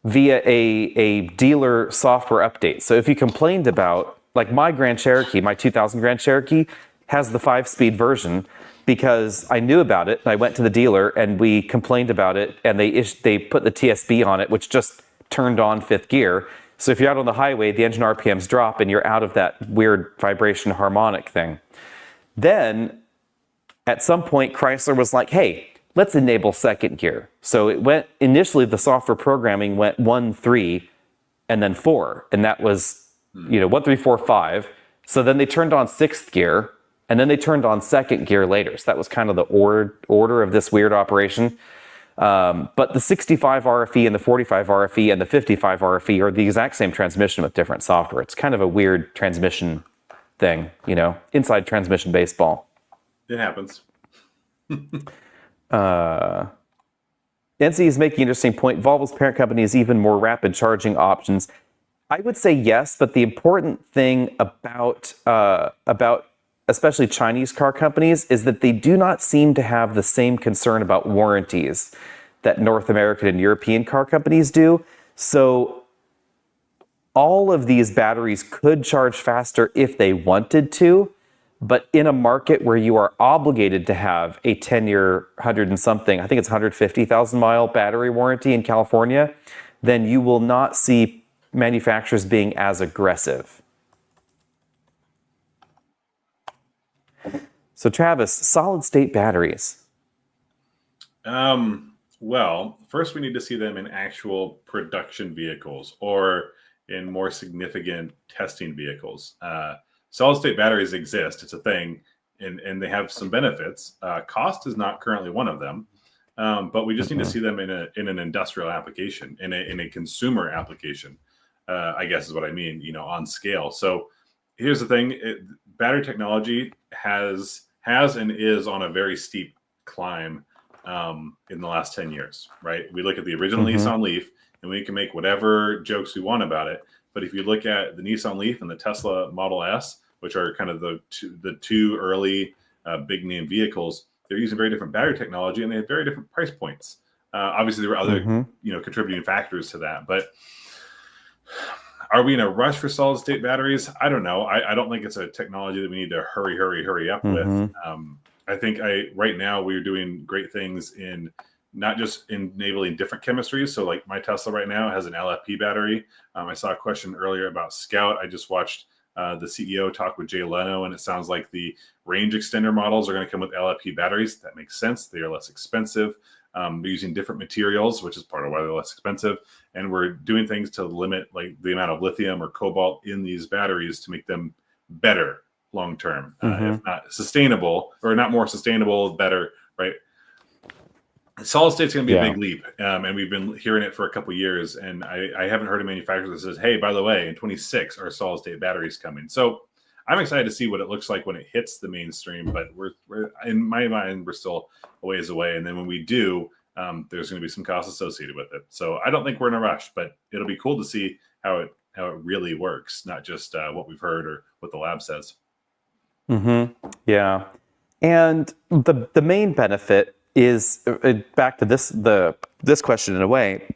via a dealer software update. So if you complained about, like my Grand Cherokee, my 2000 Grand Cherokee has the 5-speed version because I knew about it. And I went to the dealer and we complained about it, and they put the TSB on it, which just turned on 5th gear. So if you're out on the highway, the engine RPMs drop and you're out of that weird vibration harmonic thing. Then at some point, Chrysler was like, hey, let's enable 2nd gear. So it went, initially the software programming went 1, 3, and then 4. And that was, 1, 3, 4, 5. So then they turned on 6th gear, and then they turned on 2nd gear later. So that was kind of the order of this weird operation. But the 65 RFE and the 45 RFE and the 55 RFE are the exact same transmission with different software. It's kind of a weird transmission thing, inside transmission baseball. It happens. NC is making an interesting point. Volvo's parent company has even more rapid charging options. I would say yes, but the important thing about especially Chinese car companies is that they do not seem to have the same concern about warranties that North American and European car companies do. So all of these batteries could charge faster if they wanted to, but in a market where you are obligated to have a 10-year, 100 and something, I think it's 150,000 mile battery warranty in California, then you will not see manufacturers being as aggressive. So Travis, solid state batteries. Well, first we need to see them in actual production vehicles or in more significant testing vehicles. Solid state batteries exist. It's a thing, and they have some benefits. Cost is not currently one of them, but we just need to see them in an industrial application, in a consumer application, I guess is what I mean, on scale. So here's the thing. Battery technology has and is on a very steep climb in the last 10 years, right? We look at the original Nissan Leaf, and we can make whatever jokes we want about it. But if you look at the Nissan Leaf and the Tesla Model S, which are kind of the two early big name vehicles, they're using very different battery technology, and they have very different price points. Obviously, there were other contributing factors to that, but are we in a rush for solid state batteries? I don't know. I don't think it's a technology that we need to hurry up with. I think right now we're doing great things in not just enabling different chemistries. So like my Tesla right now has an LFP battery. I saw a question earlier about Scout. I just watched the CEO talk with Jay Leno, and it sounds like the range extender models are going to come with LFP batteries. That makes sense. They are less expensive. They're using different materials, which is part of why they're less expensive. And we're doing things to limit like the amount of lithium or cobalt in these batteries to make them better long-term, if not sustainable, or not more sustainable, better, right? Solid state's going to be a big leap. And we've been hearing it for a couple of years. And I haven't heard a manufacturer that says, hey, by the way, in 26 are solid state batteries coming. So I'm excited to see what it looks like when it hits the mainstream, but we're in my mind, we're still a ways away. And then when we do, there's going to be some costs associated with it. So I don't think we're in a rush, but it'll be cool to see how it really works, not just what we've heard or what the lab says. Yeah. And the main benefit is back to this question in a way.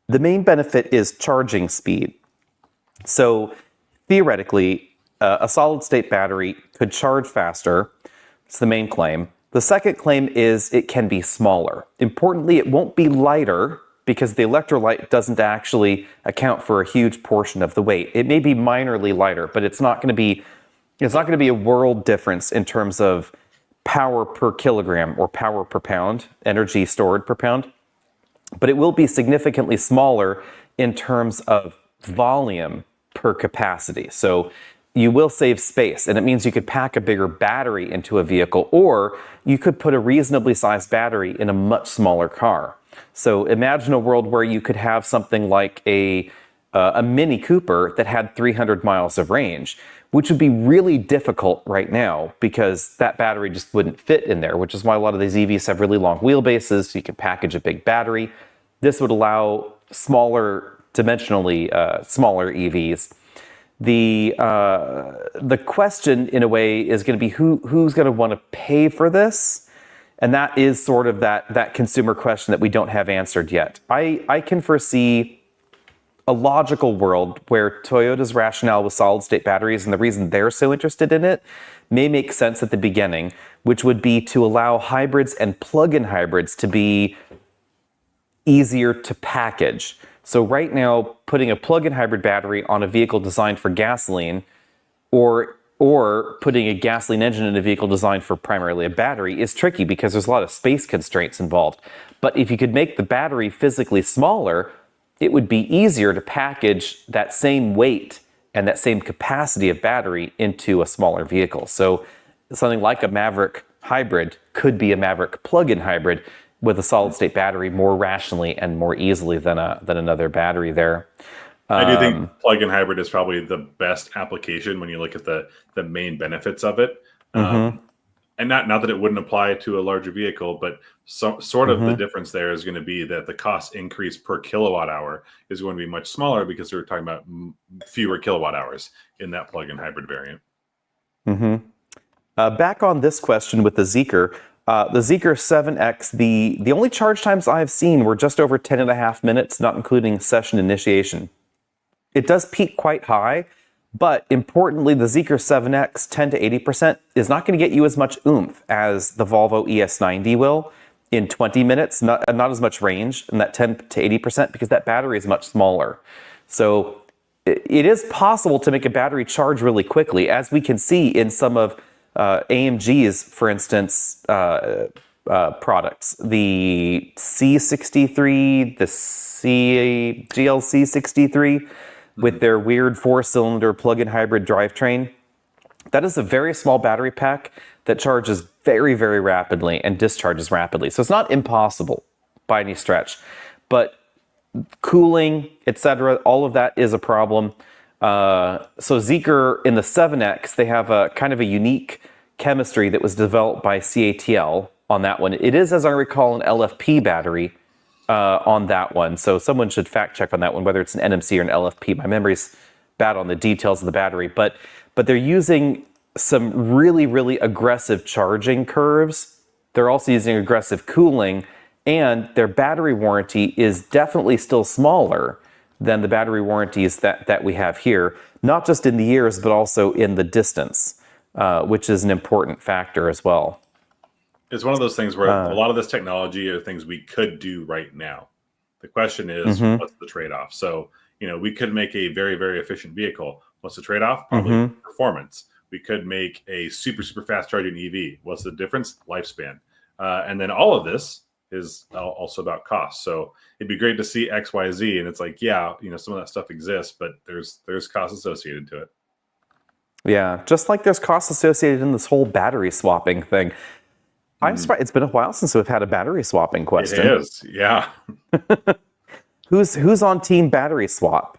The main benefit is charging speed. So theoretically, a solid-state battery could charge faster. It's the main claim. The second claim is it can be smaller. Importantly, it won't be lighter because the electrolyte doesn't actually account for a huge portion of the weight. It may be minorly lighter, but it's not going to be a world difference in terms of power per kilogram or power per pound, energy stored per pound. But it will be significantly smaller in terms of volume per capacity. So you will save space, and it means you could pack a bigger battery into a vehicle, or you could put a reasonably sized battery in a much smaller car. So imagine a world where you could have something like a Mini Cooper that had 300 miles of range, which would be really difficult right now because that battery just wouldn't fit in there, which is why a lot of these EVs have really long wheelbases, so you can package a big battery. This would allow dimensionally smaller EVs. The question, in a way, is going to be who's going to want to pay for this, and that is sort of that consumer question that we don't have answered yet. I can foresee a logical world where Toyota's rationale with solid-state batteries and the reason they're so interested in it may make sense at the beginning, which would be to allow hybrids and plug-in hybrids to be easier to package. So right now, putting a plug-in hybrid battery on a vehicle designed for gasoline or putting a gasoline engine in a vehicle designed for primarily a battery is tricky because there's a lot of space constraints involved. But if you could make the battery physically smaller, it would be easier to package that same weight and that same capacity of battery into a smaller vehicle. So something like a Maverick hybrid could be a Maverick plug-in hybrid with a solid-state battery more rationally and more easily than another battery there. I do think plug-in hybrid is probably the best application when you look at the main benefits of it. And not that it wouldn't apply to a larger vehicle, but sort of the difference there is going to be that the cost increase per kilowatt hour is going to be much smaller because we're talking about fewer kilowatt hours in that plug-in hybrid variant. Back on this question with the Zeekr 7X, the only charge times I've seen were just over 10.5 minutes, not including session initiation. It does peak quite high, but importantly, the Zeekr 7X 10 to 80% is not going to get you as much oomph as the Volvo ES90 will in 20 minutes, not as much range in that 10 to 80% because that battery is much smaller. So it is possible to make a battery charge really quickly, as we can see in some of AMG's, for instance, products. The C63, the GLC 63, with their weird 4-cylinder plug-in hybrid drivetrain. That is a very small battery pack that charges very, very rapidly and discharges rapidly. So it's not impossible by any stretch, but cooling, etc., all of that is a problem. So Zeekr in the 7X, they have a kind of a unique chemistry that was developed by CATL on that one. It is, as I recall, an LFP battery on that one. So someone should fact check on that one, whether it's an NMC or an LFP. My memory's bad on the details of the battery, but they're using some really, really aggressive charging curves. They're also using aggressive cooling, and their battery warranty is definitely still smaller than the battery warranties that we have here, not just in the years, but also in the distance, which is an important factor as well. It's one of those things where a lot of this technology are things we could do right now. The question is, what's the trade-off? So, we could make a very, very efficient vehicle. What's the trade-off? Probably performance. We could make a super, super fast charging EV. What's the difference? Lifespan. And then all of this is also about cost. So it'd be great to see X, Y, Z. And it's like, some of that stuff exists, but there's costs associated to it. Yeah, just like there's costs associated in this whole battery swapping thing. I'm surprised. It's been a while since we've had a battery swapping question. It is, yeah. Who's on team battery swap?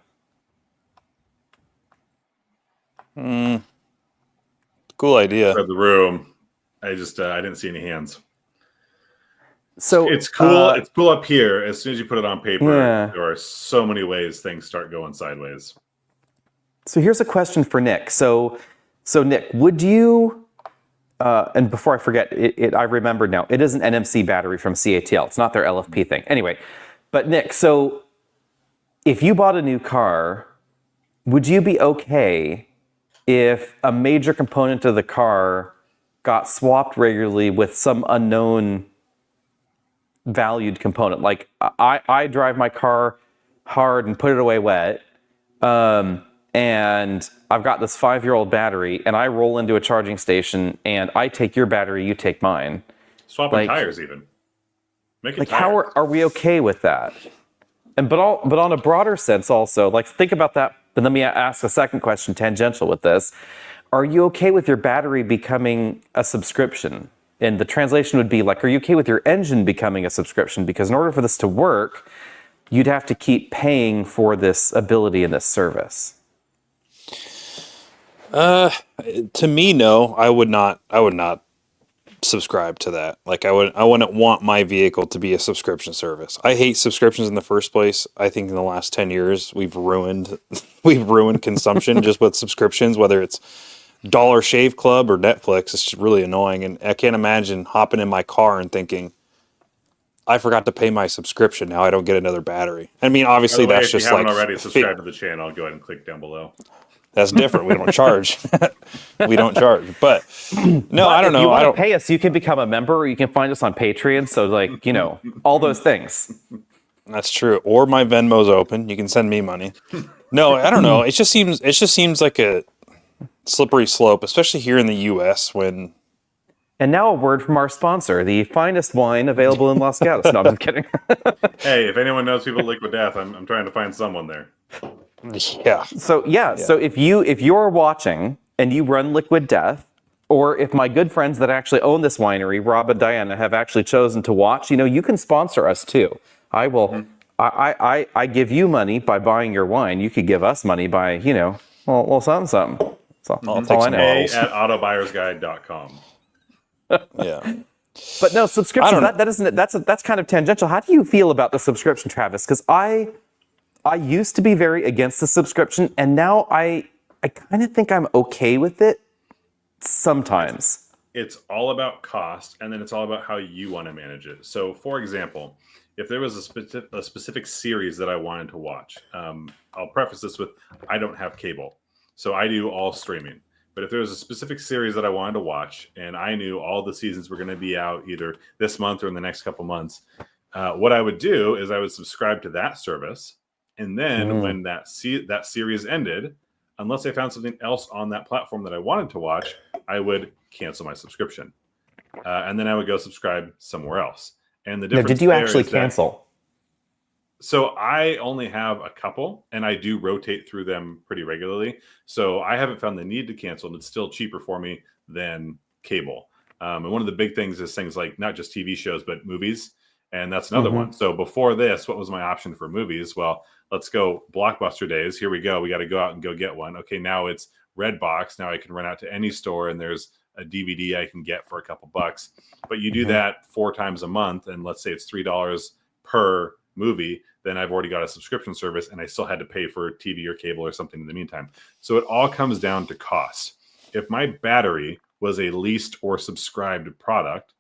Cool idea. Inside the room, I didn't see any hands. So it's cool. It's cool up here. As soon as you put it on paper, there are so many ways things start going sideways. So here's a question for Nick. So Nick, would you and before I forget, I remember now, it is an NMC battery from CATL. It's not their LFP thing. Anyway, but Nick, so if you bought a new car, would you be okay if a major component of the car got swapped regularly with some unknown valued component? Like I drive my car hard and put it away wet, and I've got this 5-year-old battery, and I roll into a charging station, and I take your battery, you take mine. Swapping tires, even. Make it like, how are we okay with that? And but on a broader sense, also, like, think about that. And let me ask a second question, tangential with this: are you okay with your battery becoming a subscription? And the translation would be like, are you okay with your engine becoming a subscription? Because in order for this to work, you'd have to keep paying for this ability and this service. To me, no, I would not subscribe to that. Like, I wouldn't want my vehicle to be a subscription service. I hate subscriptions in the first place. I think in the last 10 years, we've ruined consumption just with subscriptions, whether it's Dollar Shave Club or Netflix. It's just really annoying. And I can't imagine hopping in my car and thinking, I forgot to pay my subscription. Now I don't get another battery. I mean, obviously that's just like, if you haven't already subscribed to the channel, go ahead and click down below. That's different. We don't charge. We don't charge. But no, I don't know. If you want to pay us, you can become a member, or you can find us on Patreon. So, like, all those things. That's true. Or my Venmo's open. You can send me money. No, I don't know. It just seems like a slippery slope, especially here in the U.S. when. And now a word from our sponsor, the finest wine available in Los Gatos. No, I'm just kidding. Hey, if anyone knows people at Liquid Death, I'm trying to find someone there. Yeah. So if you're watching and you run Liquid Death, or if my good friends that actually own this winery, Rob and Diana, have actually chosen to watch, you can sponsor us too. I will. Mm-hmm. I give you money by buying your wine. You could give us money by something. So that's all I know. At autobuyersguide.com. Yeah. But no, subscription, that's kind of tangential. How do you feel about the subscription, Travis? Because I used to be very against the subscription, and now I kind of think I'm okay with it sometimes. It's all about cost, and then it's all about how you want to manage it. So, for example, if there was a specific series that I wanted to watch, I'll preface this with, I don't have cable, so I do all streaming. But if there was a specific series that I wanted to watch, and I knew all the seasons were going to be out either this month or in the next couple months, what I would do is I would subscribe to that service. And then when that series ended, unless I found something else on that platform that I wanted to watch, I would cancel my subscription. And then I would go subscribe somewhere else. And the difference. Now, did you actually cancel? So I only have a couple, and I do rotate through them pretty regularly. So I haven't found the need to cancel, and it's still cheaper for me than cable. And one of the big things is things like not just TV shows, but movies. And that's another one. So before this, what was my option for movies? Well, let's go Blockbuster days. Here we go. We got to go out and go get one. Okay, now it's Redbox. Now I can run out to any store, and there's a DVD I can get for a couple bucks. But you do that 4 times a month, and let's say it's $3 per movie, then I've already got a subscription service, and I still had to pay for TV or cable or something in the meantime. So it all comes down to cost. If my battery was a leased or subscribed product,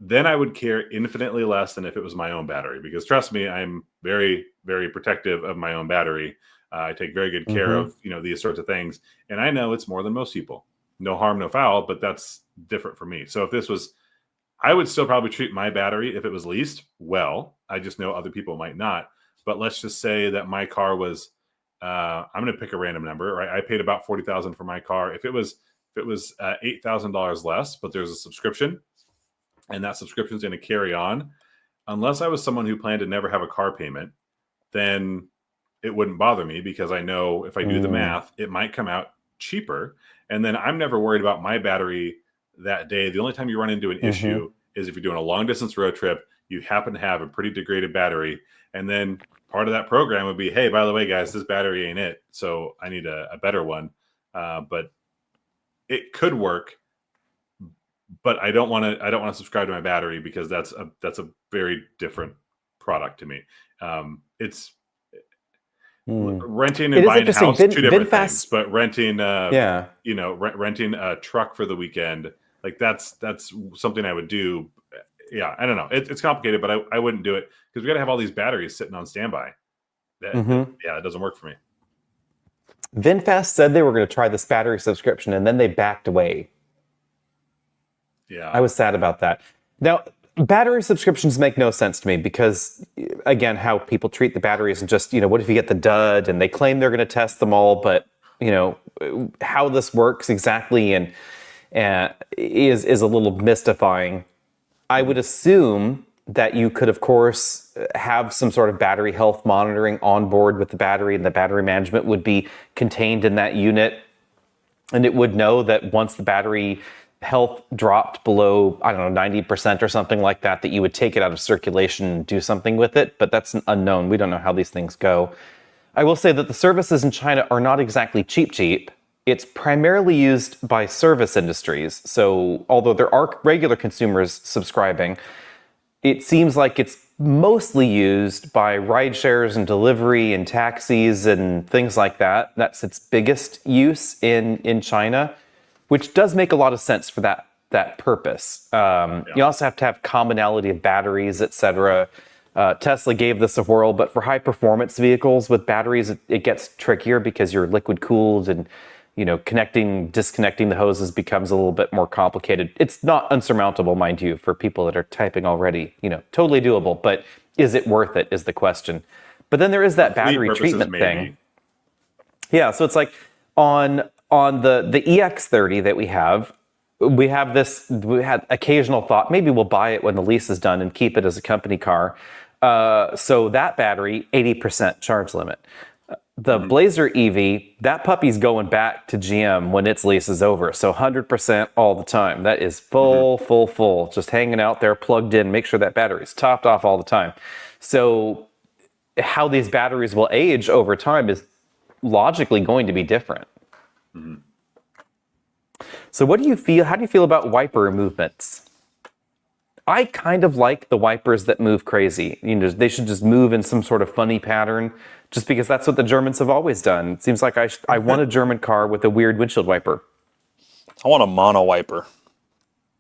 then I would care infinitely less than if it was my own battery, because trust me, I'm very, very protective of my own battery. I take very good care of, these sorts of things. And I know it's more than most people. No harm, no foul, but that's different for me. So if this was, I would still probably treat my battery, if it was leased, well. I just know other people might not. But let's just say that my car was, I'm going to pick a random number, right? I paid about $40,000 for my car. If it was $8,000 less, but there's a subscription, and that subscription is going to carry on, unless I was someone who planned to never have a car payment, then it wouldn't bother me, because I know if I do the math, it might come out cheaper. And then I'm never worried about my battery that day. The only time you run into an issue is if you're doing a long distance road trip, you happen to have a pretty degraded battery. And then part of that program would be, hey, by the way, guys, this battery ain't it. So I need a better one. But it could work. But I don't want to subscribe to my battery, because that's a very different product to me. It's renting and buying a house, two different things. But renting, renting a truck for the weekend Like that's something I would do. Yeah, I don't know. It's complicated, but I wouldn't do it because we got to have all these batteries sitting on standby. Yeah, it doesn't work for me. VinFast said they were going to try this battery subscription, and then they backed away. Yeah, I was sad about that. Now, battery subscriptions make no sense to me because, again, how people treat the batteries and just, what if you get the dud and they claim they're going to test them all, but, how this works exactly and is a little mystifying. I would assume that you could, of course, have some sort of battery health monitoring on board with the battery, and the battery management would be contained in that unit. And it would know that once the battery health dropped below, 90% or something like that, that you would take it out of circulation and do something with it. But that's an unknown. We don't know how these things go. I will say that the services in China are not exactly cheap. It's primarily used by service industries. So although there are regular consumers subscribing, it seems like it's mostly used by ride shares and delivery and taxis and things like that. That's its biggest use in China, which does make a lot of sense for that purpose. You also have to have commonality of batteries, etc. Tesla gave this a whirl, but for high performance vehicles with batteries, it gets trickier because you're liquid cooled and disconnecting the hoses becomes a little bit more complicated. It's not unsurmountable, mind you, for people that are typing already. Totally doable, but is it worth it is the question. But then there is that battery treatment thing. Yeah, so it's like on the EX30 that we had occasional thought, maybe we'll buy it when the lease is done and keep it as a company car. So that battery, 80% charge limit. The Blazer EV, that puppy's going back to GM when its lease is over. So 100% all the time. That is full, just hanging out there, plugged in, make sure that battery's topped off all the time. So how these batteries will age over time is logically going to be different. So how do you feel about wiper movements? I kind of like the wipers that move crazy. They should just move in some sort of funny pattern, just because that's what the Germans have always done. It seems like I want a German car with a weird windshield wiper. I want a mono wiper.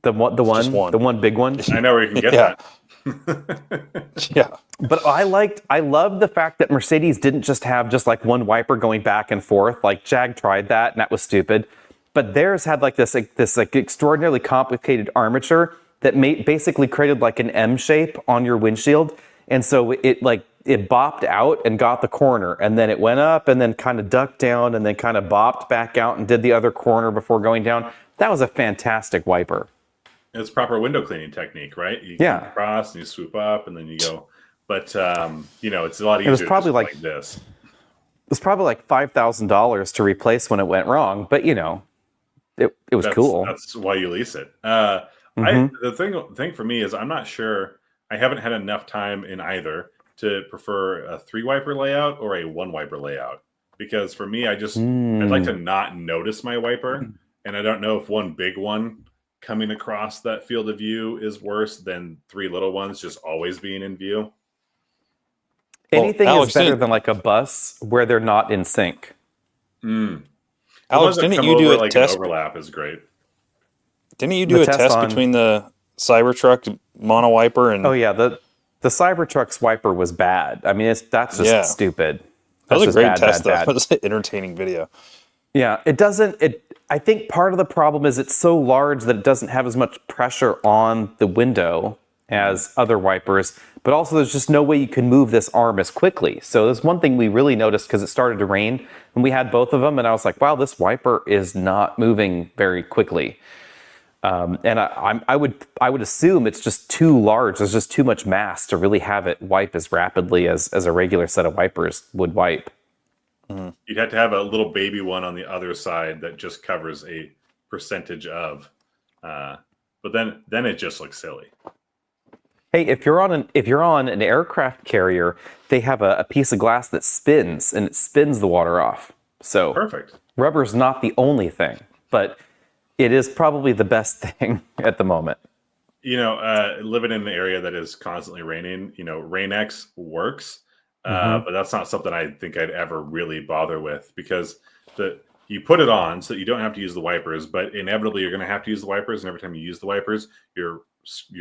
The one big one. I know where you can get that. Yeah. But I love the fact that Mercedes didn't just have like one wiper going back and forth. Like Jag tried that, and that was stupid. But theirs had this extraordinarily complicated armature that basically created like an M shape on your windshield. And so it bopped out and got the corner, and then it went up and then kind of ducked down and then kind of bopped back out and did the other corner before going down. That was a fantastic wiper. It's proper window cleaning technique, right? You come across and you swoop up and then you go. But it's a lot easier. It was probably like this. It was probably like $5,000 to replace when it went wrong, but it was cool. That's why you lease it. The thing for me is I'm not sure. I haven't had enough time in either to prefer a 3-wiper layout or a 1-wiper layout, because for me, I'd like to not notice my wiper, and I don't know if one big one coming across that field of view is worse than 3 little ones just always being in view. Anything is better than like a bus where they're not in sync. Alex, didn't you do a test? Overlap is great. Didn't you do a test between the Cybertruck mono wiper and? Oh yeah, the Cybertruck's wiper was bad. I mean, that's just stupid. That was a great test, though. That was an entertaining video. Yeah, it doesn't. I think part of the problem is it's so large that it doesn't have as much pressure on the window as other wipers. But also, there's just no way you can move this arm as quickly. So there's one thing we really noticed because it started to rain, and we had both of them, and I was like, wow, this wiper is not moving very quickly. And I would assume it's just too large. There's just too much mass to really have it wipe as rapidly as a regular set of wipers would wipe. You'd have to have a little baby one on the other side that just covers a percentage of. But then it just looks silly. Hey, if you're on an aircraft carrier, they have a piece of glass that spins, and it spins the water off. So perfect. Rubber's not the only thing, but it is probably the best thing at the moment. Living in an area that is constantly raining, Rain-X works, but that's not something I think I'd ever really bother with, because you put it on so that you don't have to use the wipers, but inevitably you're going to have to use the wipers, and every time you use the wipers, you're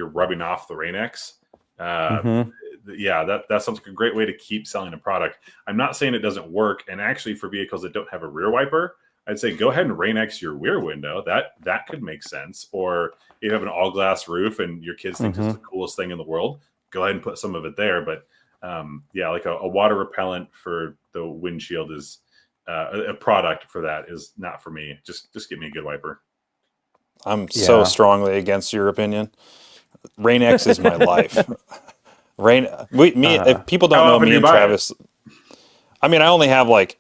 rubbing off the Rain-X. Yeah, that sounds like a great way to keep selling a product. I'm not saying it doesn't work, and actually for vehicles that don't have a rear wiper, I'd say go ahead and Rain-X your rear window. That could make sense. Or if you have an all-glass roof and your kids think it's the coolest thing in the world, go ahead and put some of it there. But yeah, like a water repellent for the windshield is a product for that is not for me. Just give me a good wiper. I'm so strongly against your opinion. Rain-X is my life. If people don't know me and Travis, I mean, I only have like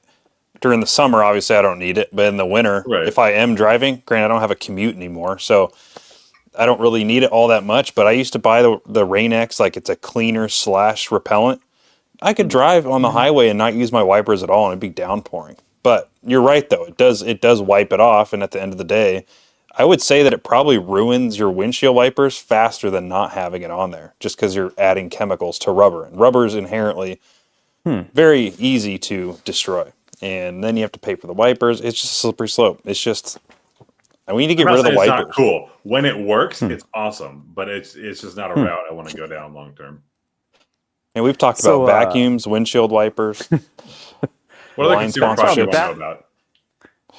during the summer, obviously I don't need it, but in the winter, if I am driving, granted, I don't have a commute anymore, so I don't really need it all that much, but I used to buy the Rain-X like it's a cleaner / repellent. I could drive on the highway and not use my wipers at all, and it'd be downpouring. But you're right, though. It does wipe it off, and at the end of the day, I would say that it probably ruins your windshield wipers faster than not having it on there, just because you're adding chemicals to rubber. And rubber is inherently very easy to destroy. And then you have to pay for the wipers. It's just a slippery slope. It's just, we need to get rid of the wipers. It's not cool. When it works, it's awesome. But it's just not a route I want to go down long term. And we've talked about vacuums, windshield wipers. What other consumer products do you want to know about?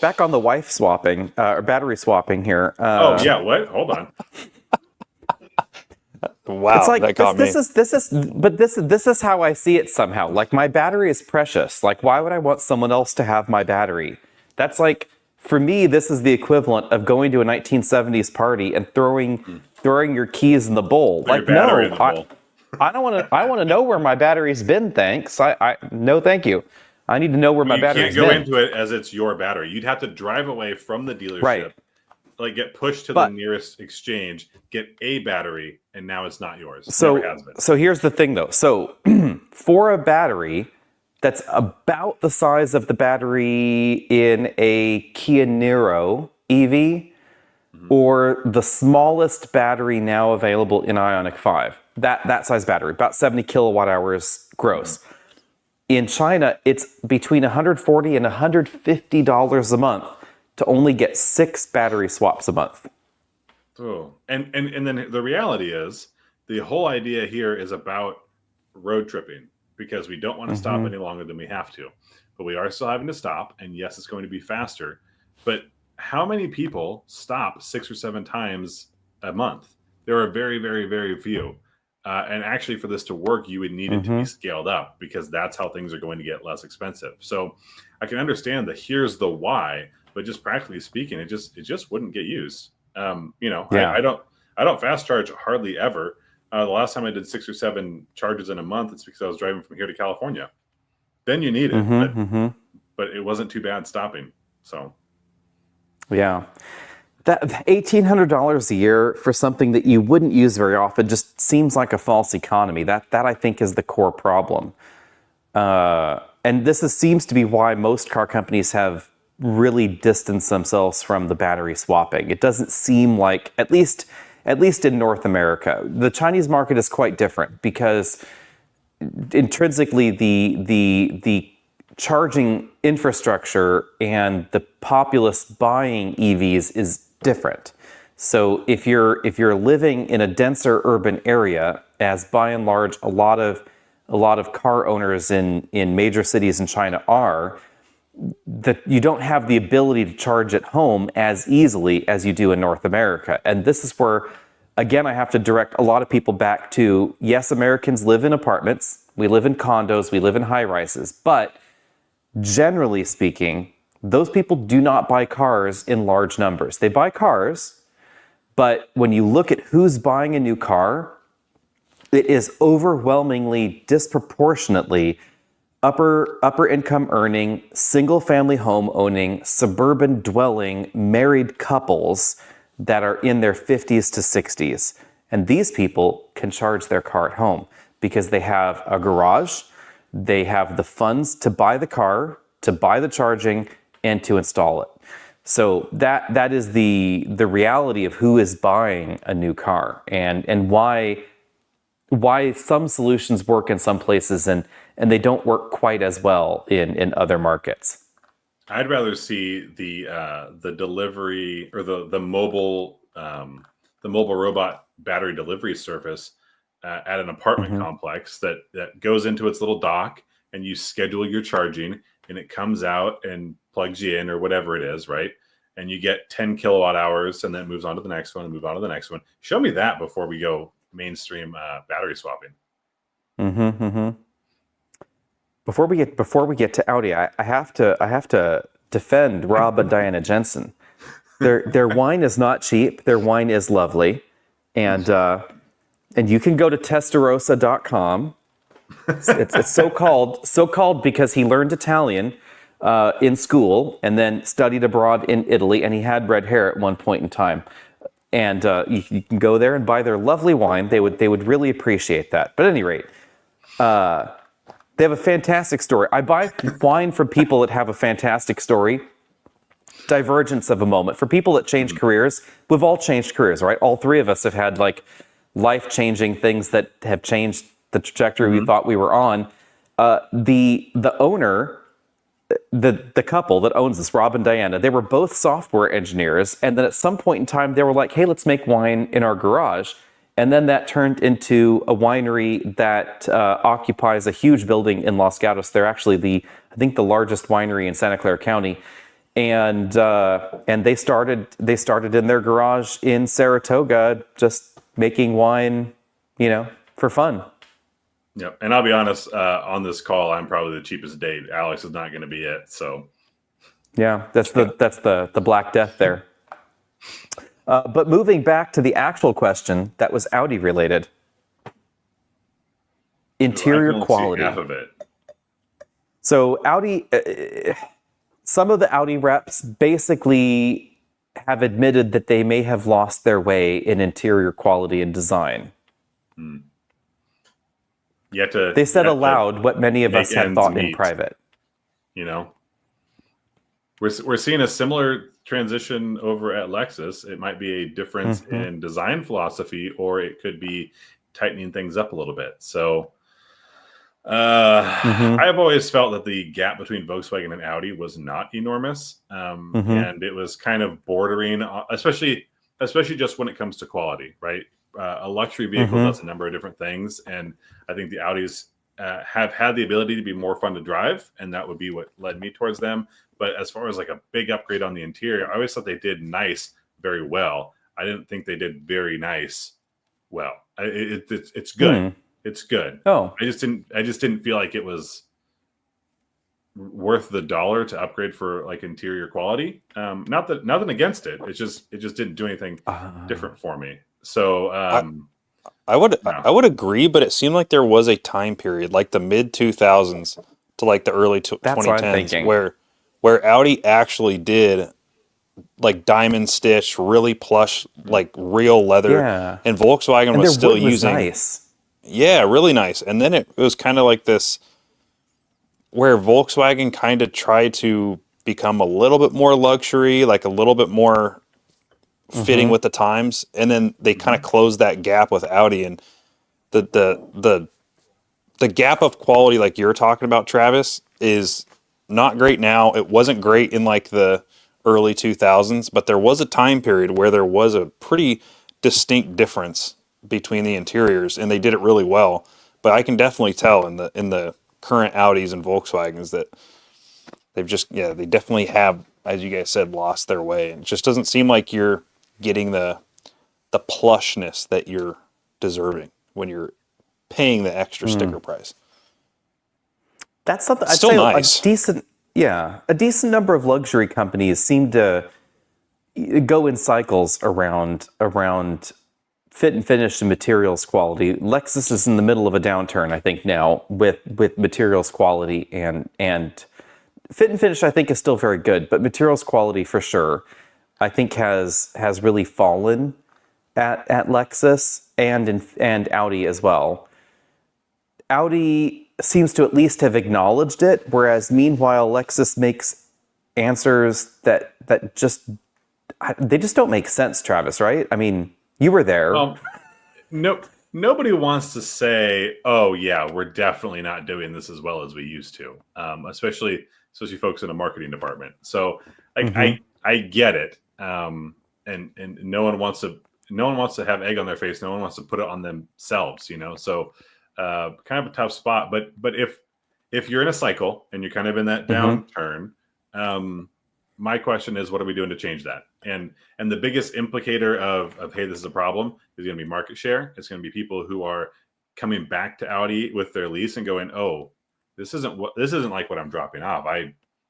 Back on the wife swapping, or battery swapping here. Oh, yeah, what? Hold on. Wow, it's like, that got me. This is how I see it somehow. Like, my battery is precious. Like, why would I want someone else to have my battery? That's like, for me, this is the equivalent of going to a 1970s party and throwing your keys in the bowl. Like, no, I don't want to. I want to know where my battery's been. Thanks. No, thank you. I need to know where my battery's been. You can't go into it as it's your battery. You'd have to drive away from the dealership, like get pushed to the nearest exchange, get a battery, and now it's not yours. So here's the thing, though. So for a battery that's about the size of the battery in a Kia Niro EV, or the smallest battery now available in Ioniq 5, that size battery, about 70 kilowatt hours gross. In China, it's between $140 and $150 a month to only get 6 battery swaps a month. Oh, and then the reality is the whole idea here is about road tripping, because we don't want to stop any longer than we have to, but we are still having to stop. And yes, it's going to be faster, but how many people stop 6 or 7 times a month? There are very, very, very few. And actually, for this to work, you would need it to be scaled up, because that's how things are going to get less expensive. So I can understand that here's the why, but just practically speaking, it just wouldn't get used. I don't fast charge hardly ever. The last time I did 6 or 7 charges in a month, it's because I was driving from here to California. Then you need it, but it wasn't too bad stopping. So yeah. That $1,800 a year for something that you wouldn't use very often just seems like a false economy. That I think is the core problem. And this seems to be why most car companies have really distanced themselves from the battery swapping. It doesn't seem like, at least in North America, the Chinese market is quite different, because intrinsically the charging infrastructure and the populace buying EVs is different. So if you're living in a denser urban area, as by and large a lot of car owners in major cities in China are, that you don't have the ability to charge at home as easily as you do in North America. And this is where, again, I have to direct a lot of people back to, yes, Americans live in apartments, we live in condos, we live in high rises, but generally speaking, those people do not buy cars in large numbers. They buy cars, but when you look at who's buying a new car, it is overwhelmingly, disproportionately upper income earning, single family home owning, suburban dwelling, married couples that are in their 50s to 60s. And these people can charge their car at home because they have a garage, they have the funds to buy the car, to buy the charging, and to install it. So that is the reality of who is buying a new car, and why some solutions work in some places and they don't work quite as well in other markets. I'd rather see the delivery or the mobile robot battery delivery service at an apartment Mm-hmm. complex that goes into its little dock, and you schedule your charging, and it comes out and plugs you in or whatever it is, right? And you get 10 kilowatt hours, and then it moves on to the next one and move on to the next one. Show me that before we go mainstream battery swapping. Mm-hmm. Mm-hmm. Before we get to Audi, I have to defend Rob and Diana Jensen. Their wine is not cheap. Their wine is lovely, and you can go to Testarossa.com. It's so called because he learned Italian in school and then studied abroad in Italy, and he had red hair at one point in time. And you can go there and buy their lovely wine. They would really appreciate that. But at any rate, they have a fantastic story. I buy wine from people that have a fantastic story. Divergence of a moment. For people that change careers, we've all changed careers, right? All three of us have had like life-changing things that have changed the trajectory we thought we were on. The owner, the couple that owns this, Rob and Diana, they were both software engineers, and then at some point in time, they were like, "Hey, let's make wine in our garage." And then that turned into a winery that occupies a huge building in Los Gatos. They're actually I think the largest winery in Santa Clara County. And they started in their garage in Saratoga, just making wine, for fun. Yep. And I'll be honest, on this call, I'm probably the cheapest date. Alex is not going to be it. So yeah, that's the Black Death there. But moving back to the actual question that was Audi related. Interior quality. Half of it. So Audi, some of the Audi reps basically have admitted that they may have lost their way in interior quality and design. They said aloud what many of us had thought in private. We're seeing a similar transition over at Lexus. It might be a difference in design philosophy, or it could be tightening things up a little bit. So I've always felt that the gap between Volkswagen and Audi was not enormous, and it was kind of bordering, especially just when it comes to quality, right? A luxury vehicle does a number of different things, and I think the Audis have had the ability to be more fun to drive, and that would be what led me towards them. But as far as like a big upgrade on the interior, I always thought they did nice very well. I didn't think they did very nice well. It's good. It's good. Oh, I just didn't feel like it was worth the dollar to upgrade for like interior quality. Nothing against it. It just didn't do anything different for me. So I would agree, but it seemed like there was a time period, like the mid 2000s to like the early 2010s, where Audi actually did like diamond stitch, really plush, like real leather, and Volkswagen was still using. Nice. Yeah, really nice. And then it was kind of like this, where Volkswagen kind of tried to become a little bit more luxury, like a little bit more fitting with the times, and then they kind of closed that gap with Audi, and the gap of quality, like you're talking about, Travis, is not great now. It wasn't great in like the early 2000s, but there was a time period where there was a pretty distinct difference between the interiors, and they did it really well. But I can definitely tell in the current Audis and Volkswagens that they definitely have, as you guys said, lost their way. And it just doesn't seem like you're getting the plushness that you're deserving when you're paying the extra sticker price. That's something I'd still say nice. A decent number of luxury companies seem to go in cycles around fit and finish and materials quality. Lexus is in the middle of a downturn, I think, now with materials quality, and fit and finish I think is still very good, but materials quality for sure I think has really fallen at Lexus and Audi as well. Audi seems to at least have acknowledged it, whereas meanwhile Lexus makes answers that just don't make sense, Travis, right? I mean, you were there. Nobody wants to say, "Oh yeah, we're definitely not doing this as well as we used to," especially especially folks in a marketing department. So like I get it. And no one wants to have egg on their face. No one wants to put it on themselves, So kind of a tough spot. But if you're in a cycle and you're kind of in that downturn, my question is, what are we doing to change that? And the biggest implicator of hey, this is a problem is going to be market share. It's going to be people who are coming back to Audi with their lease and going, oh, this isn't like what I'm dropping off.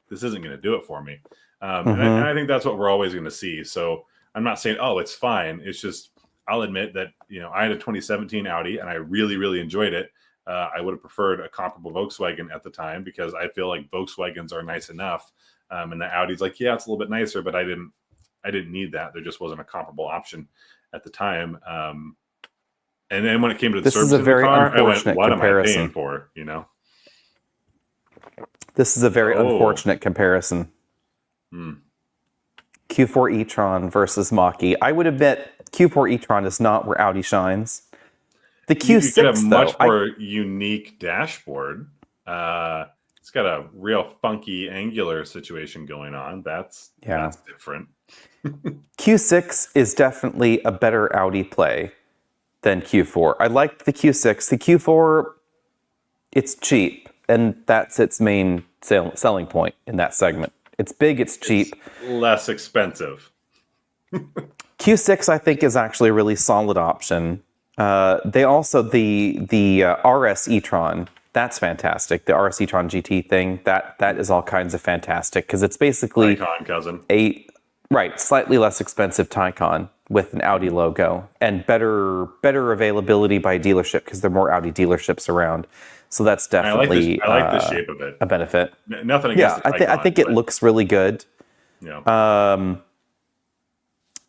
This isn't going to do it for me. And I think that's what we're always going to see. So I'm not saying, oh, it's fine. It's just, I'll admit that, I had a 2017 Audi and I really, really enjoyed it. I would have preferred a comparable Volkswagen at the time because I feel like Volkswagens are nice enough. And the Audi's like, yeah, it's a little bit nicer, but I didn't need that. There just wasn't a comparable option at the time. And then when it came to the service of the car, I went, what am I paying for, This is a very unfortunate comparison. Q4 e-tron versus Mach-E. I would admit Q4 e-tron is not where Audi shines. The Q6, you get a much more unique dashboard. It's got a real funky angular situation going on. That's different. Q6 is definitely a better Audi play than Q4. I liked the Q6. The Q4, it's cheap, and that's its main selling point in that segment. It's big, it's cheap. It's less expensive. Q6, I think, is actually a really solid option. They also, the RS e-tron, that's fantastic. The RS e-tron GT thing, that is all kinds of fantastic because it's basically Taycan cousin. Slightly less expensive Taycan with an Audi logo and better availability by dealership because there are more Audi dealerships around. So that's definitely I like the shape of it. A benefit. Nothing against the Taycan, I think it looks really good. Yeah.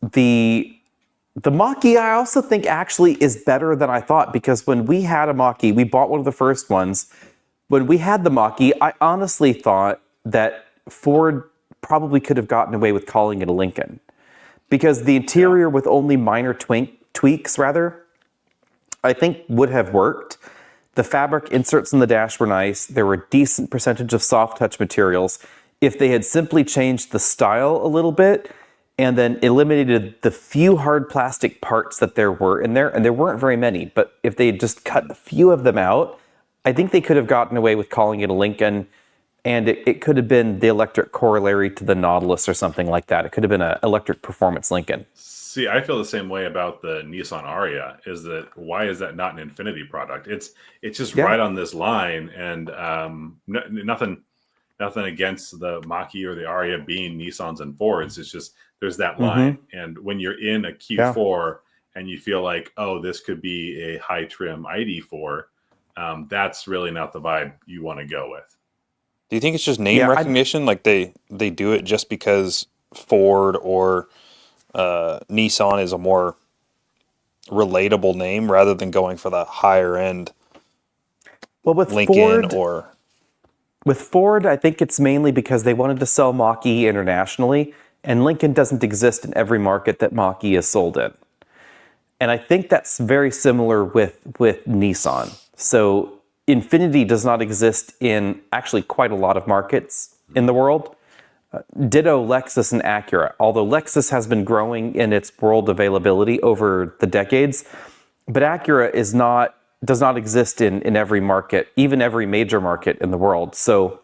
The Mach-E, I also think actually is better than I thought because when we had a Mach-E, we bought one of the first ones. When we had the Mach-E, I honestly thought that Ford probably could have gotten away with calling it a Lincoln because the interior with only minor tweaks, I think would have worked. The fabric inserts in the dash were nice. There were a decent percentage of soft touch materials. If they had simply changed the style a little bit and then eliminated the few hard plastic parts that there were in there, and there weren't very many, but if they had just cut a few of them out, I think they could have gotten away with calling it a Lincoln, and it could have been the electric corollary to the Nautilus or something like that. It could have been an electric performance Lincoln. See, I feel the same way about the Nissan Ariya. Is that why is that not an Infinity product? It's just right on this line, and nothing against the Mach-E or the Ariya being Nissans and Fords. It's just there's that line, and when you're in a Q4 and you feel like, oh, this could be a high trim ID4, that's really not the vibe you want to go with. Do you think it's just name recognition? Like they do it just because Ford or Nissan is a more relatable name rather than going for the higher end with Lincoln With Ford, I think it's mainly because they wanted to sell Mach-E internationally, and Lincoln doesn't exist in every market that Mach-E is sold in. And I think that's very similar with Nissan. So Infinity does not exist in actually quite a lot of markets in the world. Ditto Lexus and Acura, although Lexus has been growing in its world availability over the decades, but Acura does not exist in every market, even every major market in the world. So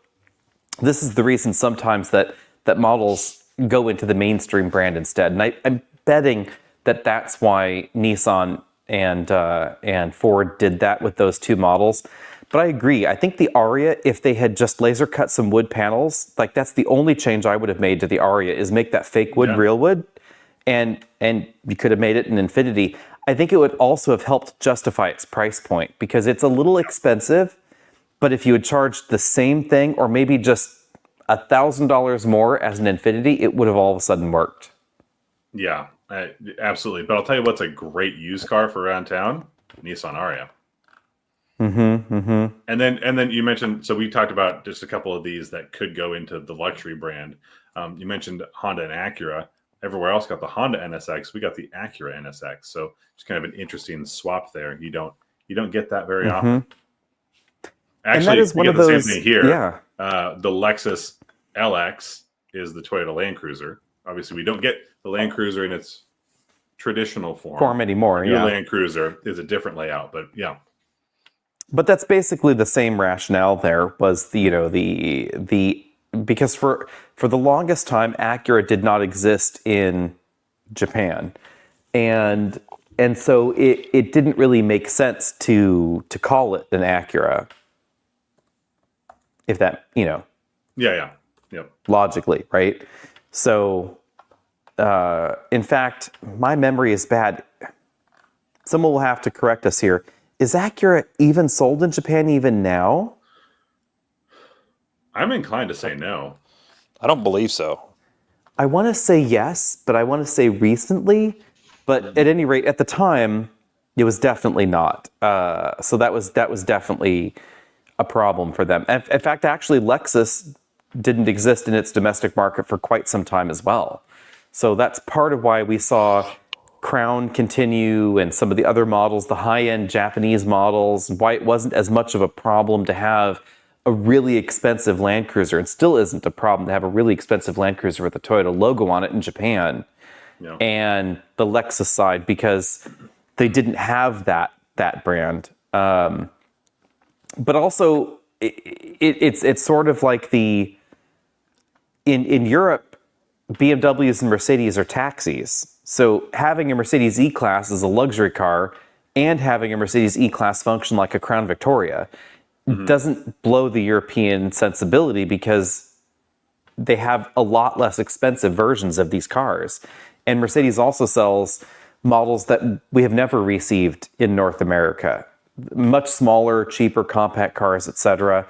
this is the reason sometimes that models go into the mainstream brand instead. And I'm betting that that's why Nissan and Ford did that with those two models. But I agree. I think the Ariya, if they had just laser cut some wood panels, like that's the only change I would have made to the Ariya is make that fake wood real wood, and you could have made it an Infinity. I think it would also have helped justify its price point because it's a little expensive, but if you had charged the same thing or maybe just $1,000 more as an Infinity, it would have all of a sudden worked. Yeah, absolutely. But I'll tell you what's a great used car for around town: Nissan Ariya. And then you mentioned, so we talked about just a couple of these that could go into the luxury brand. You mentioned Honda and Acura. Everywhere else got the Honda NSX. We got the Acura NSX. So it's kind of an interesting swap there. You don't get that very often. Actually, and that is one of those, the same thing here. Yeah. The Lexus LX is the Toyota Land Cruiser. Obviously, we don't get the Land Cruiser in its traditional form anymore. Your Yeah, Land Cruiser is a different layout, but yeah. but that's basically the same rationale. There was the because for the longest time, Acura did not exist in Japan, and so it didn't really make sense to call it an Acura, if that Yeah. Yep. logically, right? So, in fact, my memory is bad. Someone will have to correct us here. Is Acura even sold in Japan even now? I'm inclined to say no. I don't believe so. I want to say yes, but I want to say recently. But at any rate, at the time, it was definitely not. So that was definitely a problem for them. In fact, actually, Lexus didn't exist in its domestic market for quite some time as well. So that's part of why we saw Crown continue and some of the other models, the high-end Japanese models, why it wasn't as much of a problem to have a really expensive Land Cruiser, and still isn't a problem to have a really expensive Land Cruiser with the Toyota logo on it in Japan, and the Lexus side, because they didn't have that brand. But also, it's sort of like in Europe, BMWs and Mercedes are taxis. So having a Mercedes E-Class as a luxury car and having a Mercedes E-Class function like a Crown Victoria doesn't blow the European sensibility, because they have a lot less expensive versions of these cars. And Mercedes also sells models that we have never received in North America. Much smaller, cheaper, compact cars, etc.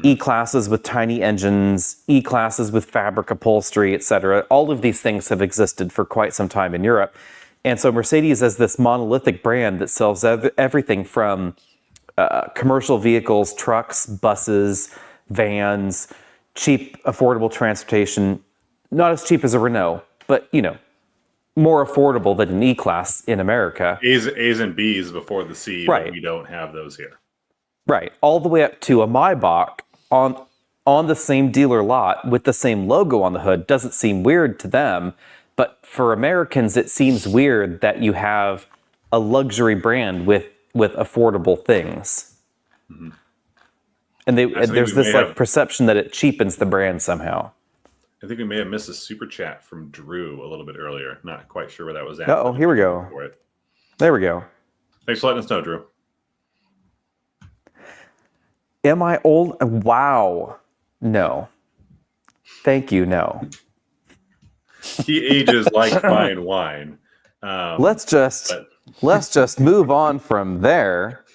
E-Classes with tiny engines, E-Classes with fabric upholstery, etc. All of these things have existed for quite some time in Europe. And so Mercedes is this monolithic brand that sells everything from commercial vehicles, trucks, buses, vans, cheap, affordable transportation. Not as cheap as a Renault, but, more affordable than an E-Class in America. A's and B's before the C, right. But we don't have those here. Right, all the way up to a Maybach on the same dealer lot with the same logo on the hood. Doesn't seem weird to them, but for Americans, it seems weird that you have a luxury brand with affordable things. Mm-hmm. And there's this perception that it cheapens the brand somehow. I think we may have missed a super chat from Drew a little bit earlier. Not quite sure where that was at. Oh, here we go. There we go. Thanks for letting us know, Drew. Am I old? Wow. No. Thank you, no. He ages like fine wine. Let's just move on from there.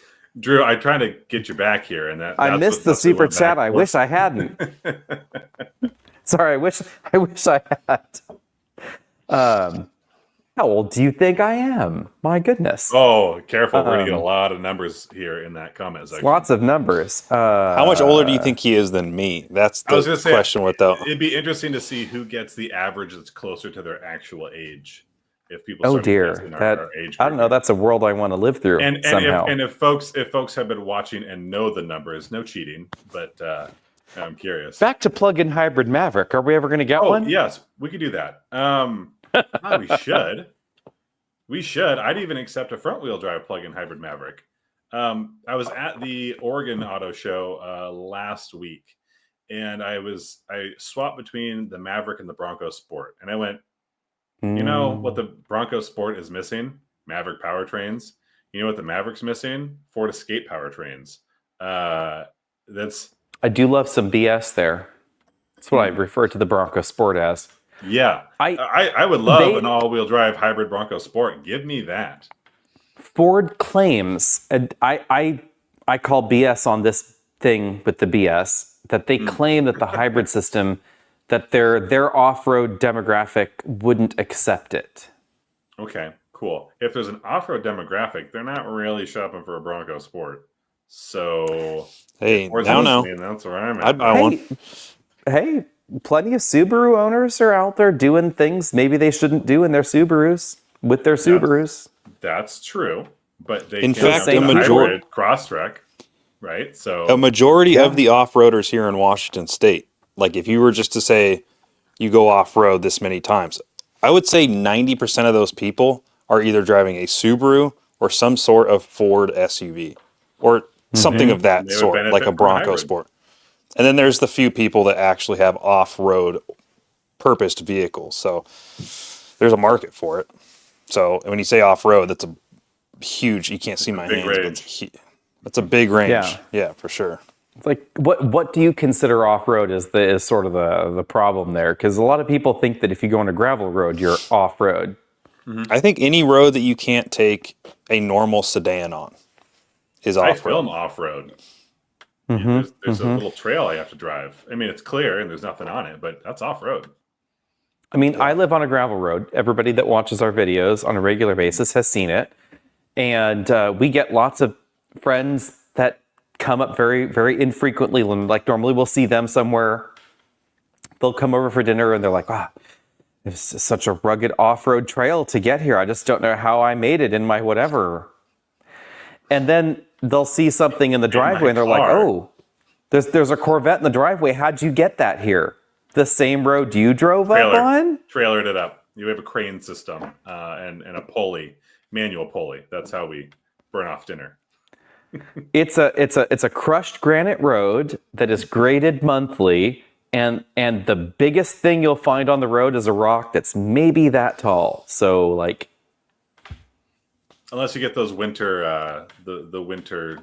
Drew, I tried to get you back here, and I missed the super chat. I wish I hadn't. Sorry, I wish I had. How old do you think I am? My goodness. Oh, careful. We're going to get a lot of numbers here in that comment section. Lots of numbers. How much older do you think he is than me? That's the question with that. It'd be interesting to see who gets the average that's closer to their actual age. If people our age I don't know. That's a world I want to live through somehow. If folks have been watching and know the numbers, no cheating, but I'm curious. Back to plug-in hybrid Maverick. Are we ever going to get one? Yes, we could do that. We should. We should. I'd even accept a front-wheel drive plug-in hybrid Maverick. I was at the Oregon Auto Show last week, and I swapped between the Maverick and the Bronco Sport, and I went, you know what the Bronco Sport is missing? Maverick powertrains. You know what the Maverick's missing? Ford Escape powertrains. I do love some BS there. That's what I refer to the Bronco Sport as. Yeah, I would love an all-wheel drive hybrid Bronco Sport. Give me that. Ford claims, and I call BS on this thing with the BS, that they claim that the hybrid system, that their off-road demographic wouldn't accept it. Okay, cool. If there's an off-road demographic, they're not really shopping for a Bronco Sport. So, hey, now, that's where I'm at. I'd buy one. Hey, plenty of Subaru owners are out there doing things maybe they shouldn't do in their Subarus, with their Subarus. That's true, but they in fact, a majority Crosstrek, right? So a majority of the off-roaders here in Washington State like if you were just to say you go off-road this many times, I would say 90% of those people are either driving a Subaru or some sort of Ford SUV or something of that They would sort, like a benefit from a Bronco hybrid. Sport. And then there's the few people that actually have off-road purposed vehicles. So there's a market for it. So when you say off-road, that's a huge, you can't see my big hands, range. but that's a big range. Yeah. Yeah, for sure. It's like, what do you consider off-road is sort of the problem there? Because a lot of people think that if you go on a gravel road, you're off-road. I think any road that you can't take a normal sedan on is I off-road. film off-road. There's a little trail I have to drive. I mean, it's clear and there's nothing on it, but that's off-road. I mean, I live on a gravel road. Everybody that watches our videos on a regular basis has seen it. And we get lots of friends that come up very, very infrequently. Like normally we'll see them somewhere. They'll come over for dinner and they're like, wow, it's such a rugged off-road trail to get here. I just don't know how I made it in my whatever. And then they'll see something in the driveway and they're like, oh, there's a Corvette in the driveway. How'd you get that here? The same road you drove up on? Trailered it up. You have a crane system and a pulley, manual pulley. That's how we burn off dinner. It's a crushed granite road that is graded monthly, and the biggest thing you'll find on the road is a rock that's maybe that tall. So like, unless you get those winter the winter,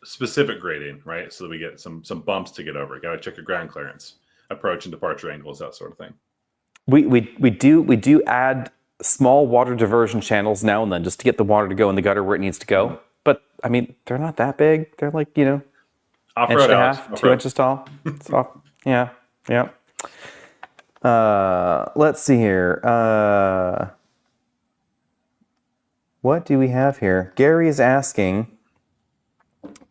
specific grading, right? So that we get some bumps to get over. You got to check your ground clearance, approach and departure angles, that sort of thing. We do add small water diversion channels now and then just to get the water to go in the gutter where it needs to go. But I mean, they're not that big. They're like, off-road, inch and a half, 2 inches tall. It's off. Yeah. Let's see here. What do we have here? Gary is asking,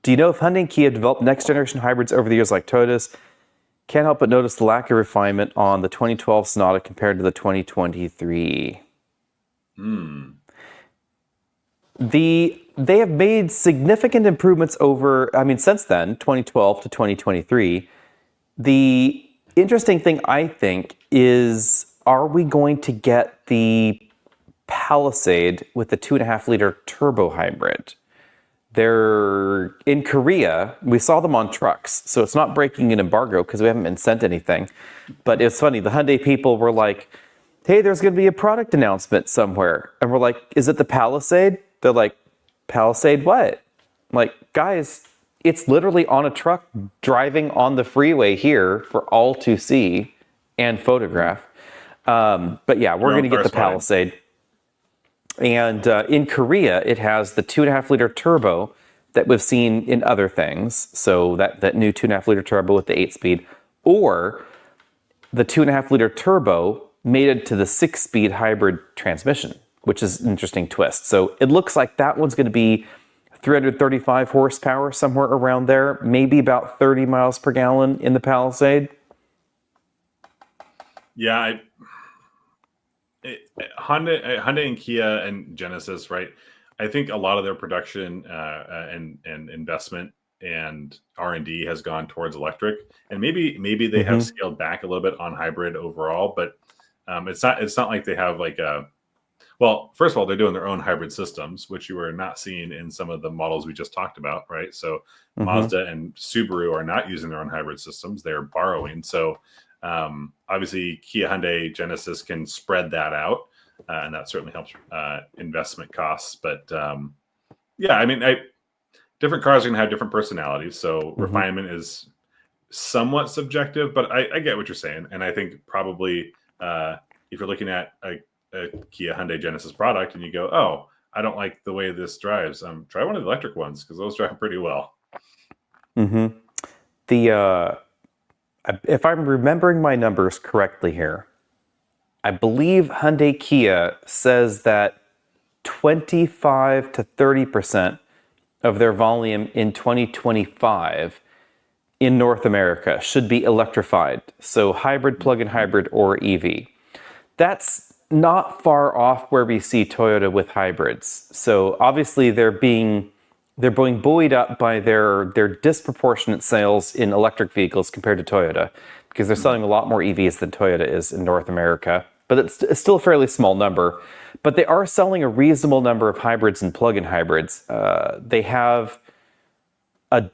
do you know if Hyundai and Kia have developed next generation hybrids over the years like Toyota's? Can't help but notice the lack of refinement on the 2012 Sonata compared to the 2023. They have made significant improvements since then, 2012 to 2023. The interesting thing, I think, is are we going to get the Palisade with the 2.5-liter turbo hybrid? They're in Korea. We saw them on trucks, so it's not breaking an embargo because we haven't been sent anything. But it's funny, the Hyundai people were like, hey, there's going to be a product announcement somewhere. And we're like, is it the Palisade? They're like, Palisade what? I'm like, guys, it's literally on a truck driving on the freeway here for all to see and photograph. But yeah, we're going to get the Palisade. And in Korea, it has the 2.5-liter turbo that we've seen in other things. So that new 2.5-liter turbo with the 8-speed, or the 2.5-liter turbo mated to the 6-speed hybrid transmission, which is an interesting twist. So it looks like that one's going to be 335 horsepower, somewhere around there, maybe about 30 miles per gallon in the Palisade. Yeah, Hyundai and Kia and Genesis, right? I think a lot of their production and investment and R&D has gone towards electric, and maybe they have scaled back a little bit on hybrid overall, but it's not like they have like a. Well, first of all, they're doing their own hybrid systems, which you are not seeing in some of the models we just talked about, right? So Mazda and Subaru are not using their own hybrid systems; they're borrowing. So obviously, Kia, Hyundai, Genesis can spread that out, and that certainly helps investment costs. But yeah, I mean, different cars are going to have different personalities, so refinement is somewhat subjective. But I get what you're saying, and I think probably if you're looking at a Kia, Hyundai, Genesis product, and you go, "Oh, I don't like the way this drives," try one of the electric ones because those drive pretty well. If I'm remembering my numbers correctly here, I believe Hyundai Kia says that 25 to 30% of their volume in 2025 in North America should be electrified. So hybrid, plug-in hybrid, or EV. That's not far off where we see Toyota with hybrids. So obviously they're being they're being buoyed up by their disproportionate sales in electric vehicles compared to Toyota, because they're selling a lot more EVs than Toyota is in North America. But it's still a fairly small number. But they are selling a reasonable number of hybrids and plug-in hybrids. They have a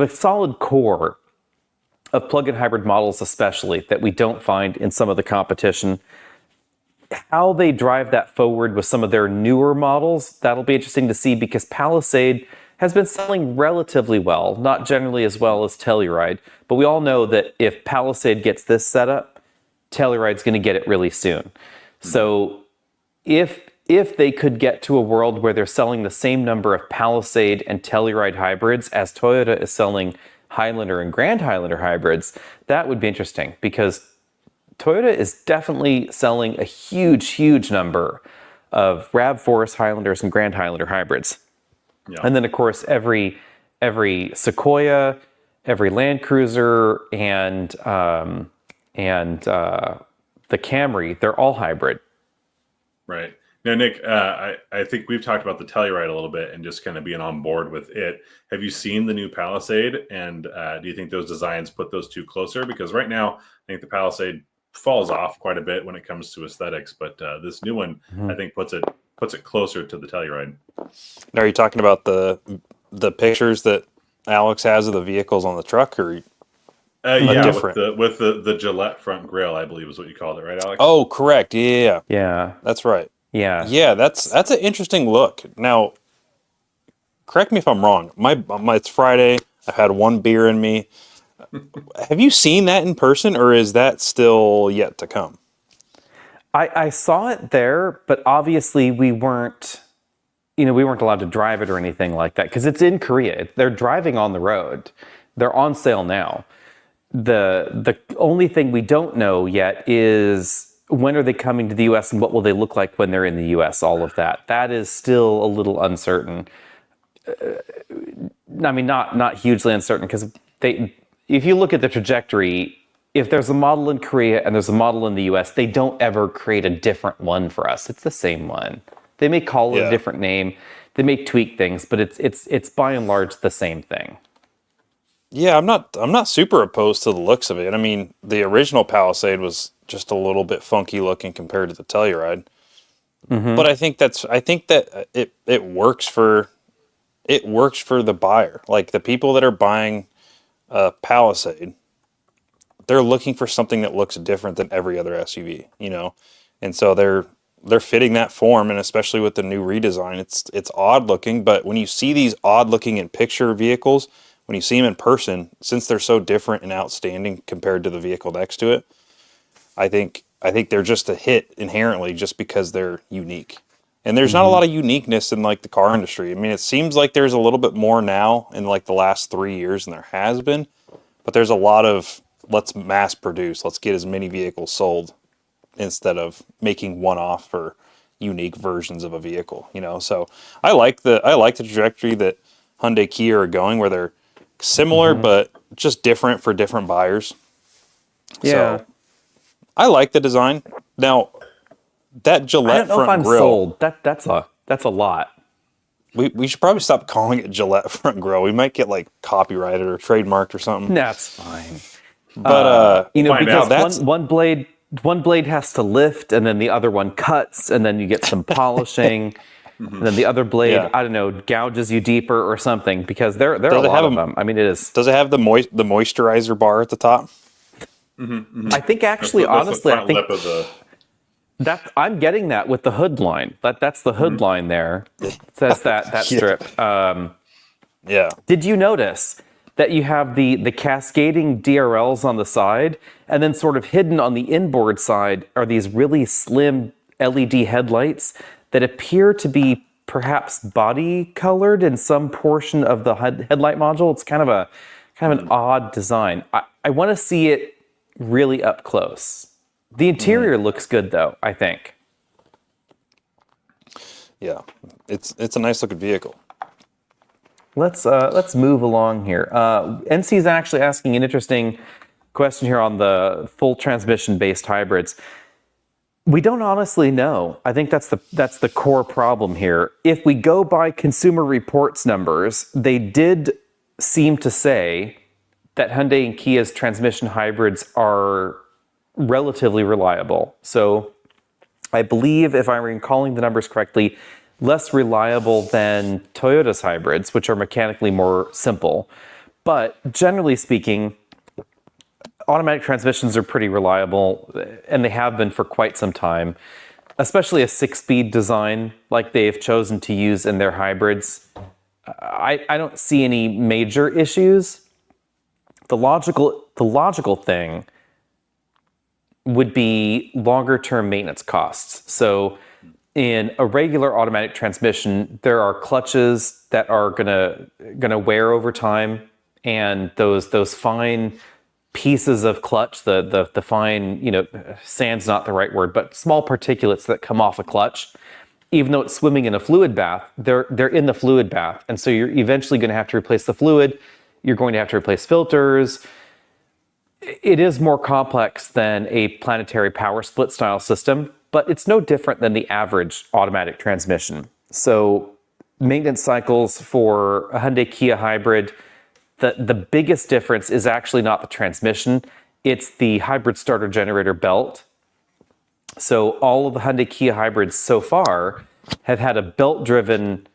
solid core of plug-in hybrid models, especially, that we don't find in some of the competition. How they drive that forward with some of their newer models, that'll be interesting to see, because Palisade has been selling relatively well, not generally as well as Telluride, but we all know that if Palisade gets this setup, Telluride's going to get it really soon. So if they could get to a world where they're selling the same number of Palisade and Telluride hybrids as Toyota is selling Highlander and Grand Highlander hybrids, that would be interesting, because Toyota is definitely selling a huge number of RAV4s, Highlanders, and Grand Highlander hybrids. Yeah. And then, of course, every Sequoia, every Land Cruiser, and the Camry, they're all hybrid. Right. Now, Nick, I think we've talked about the Telluride a little bit and just kind of being on board with it. Have you seen the new Palisade? And do you think those designs put those two closer? Because right now, I think the Palisade falls off quite a bit when it comes to aesthetics, but this new one, I think, puts it closer to the Telluride. Now, are you talking about the pictures that Alex has of the vehicles on the truck, or yeah, different? with the Gillette front grille, I believe is what you called it, right, Alex? Oh, correct. Yeah, that's right. Yeah, that's an interesting look. Now, correct me if I'm wrong. My it's Friday. I've had one beer in me. Have you seen that in person, or is that still yet to come? I saw it there, but obviously we weren't allowed to drive it or anything like that, because it's in Korea. They're driving on the road. They're on sale now. The only thing we don't know yet is when are they coming to the U.S. and what will they look like when they're in the U.S. All of that. That is still a little uncertain. I mean, not hugely uncertain, because if you look at the trajectory, if there's a model in Korea and there's a model in the US, they don't ever create a different one for us. It's the same one. They may call it a different name. They may tweak things, but it's by and large the same thing. Yeah, I'm not super opposed to the looks of it. I mean, the original Palisade was just a little bit funky looking compared to the Telluride. Mm-hmm. But I think that it works for the buyer. Like, the people that are buying Palisade, they're looking for something that looks different than every other SUV, and so they're fitting that form. And especially with the new redesign, it's odd looking, but when you see these odd looking in picture vehicles, when you see them in person, since they're so different and outstanding compared to the vehicle next to it, I think they're just a hit inherently, just because they're unique. And there's not a lot of uniqueness in like the car industry. I mean, it seems like there's a little bit more now in like the last 3 years than there has been, but there's a lot of let's mass produce, let's get as many vehicles sold instead of making one-off or unique versions of a vehicle, So I like the trajectory that Hyundai Kia are going, where they're similar but just different for different buyers. Yeah. So I like the design. Now, that Gillette front grill. I don't know if I'm sold. That's a lot. We should probably stop calling it Gillette front grill. We might get like copyrighted or trademarked or something. That's fine. But because one blade has to lift, and then the other one cuts, and then you get some polishing, and then the other blade, I don't know, gouges you deeper or something, because there are a lot of them. I mean, it is. Does it have the moisturizer bar at the top? I think actually, honestly, I think I'm getting that with the hood line. That's the hood line there. It says that strip. Yeah. Did you notice that you have the cascading DRLs on the side, and then sort of hidden on the inboard side are these really slim LED headlights that appear to be perhaps body colored in some portion of the headlight module? It's kind of an odd design. I want to see it really up close. The interior looks good, though, I think. Yeah, it's a nice looking vehicle. Let's move along here. NC is actually asking an interesting question here on the full transmission based hybrids. We don't honestly know. I think that's the core problem here. If we go by Consumer Reports numbers, they did seem to say that Hyundai and Kia's transmission hybrids are relatively reliable. So I believe, if I'm recalling the numbers correctly, less reliable than Toyota's hybrids, which are mechanically more simple. But generally speaking, automatic transmissions are pretty reliable, and they have been for quite some time, especially a 6-speed design like they've chosen to use in their hybrids. I don't see any major issues. The logical thing would be longer term maintenance costs. So in a regular automatic transmission, there are clutches that are gonna wear over time, and those fine pieces of clutch, the fine, sand's not the right word, but small particulates that come off a clutch, even though it's swimming in a fluid bath, they're in the fluid bath. And so you're eventually going to have to replace the fluid. You're going to have to replace filters. It is more complex than a planetary power split style system, but it's no different than the average automatic transmission. So maintenance cycles for a Hyundai Kia hybrid, the biggest difference is actually not the transmission, it's the hybrid starter generator belt. So all of the Hyundai Kia hybrids so far have had a belt-driven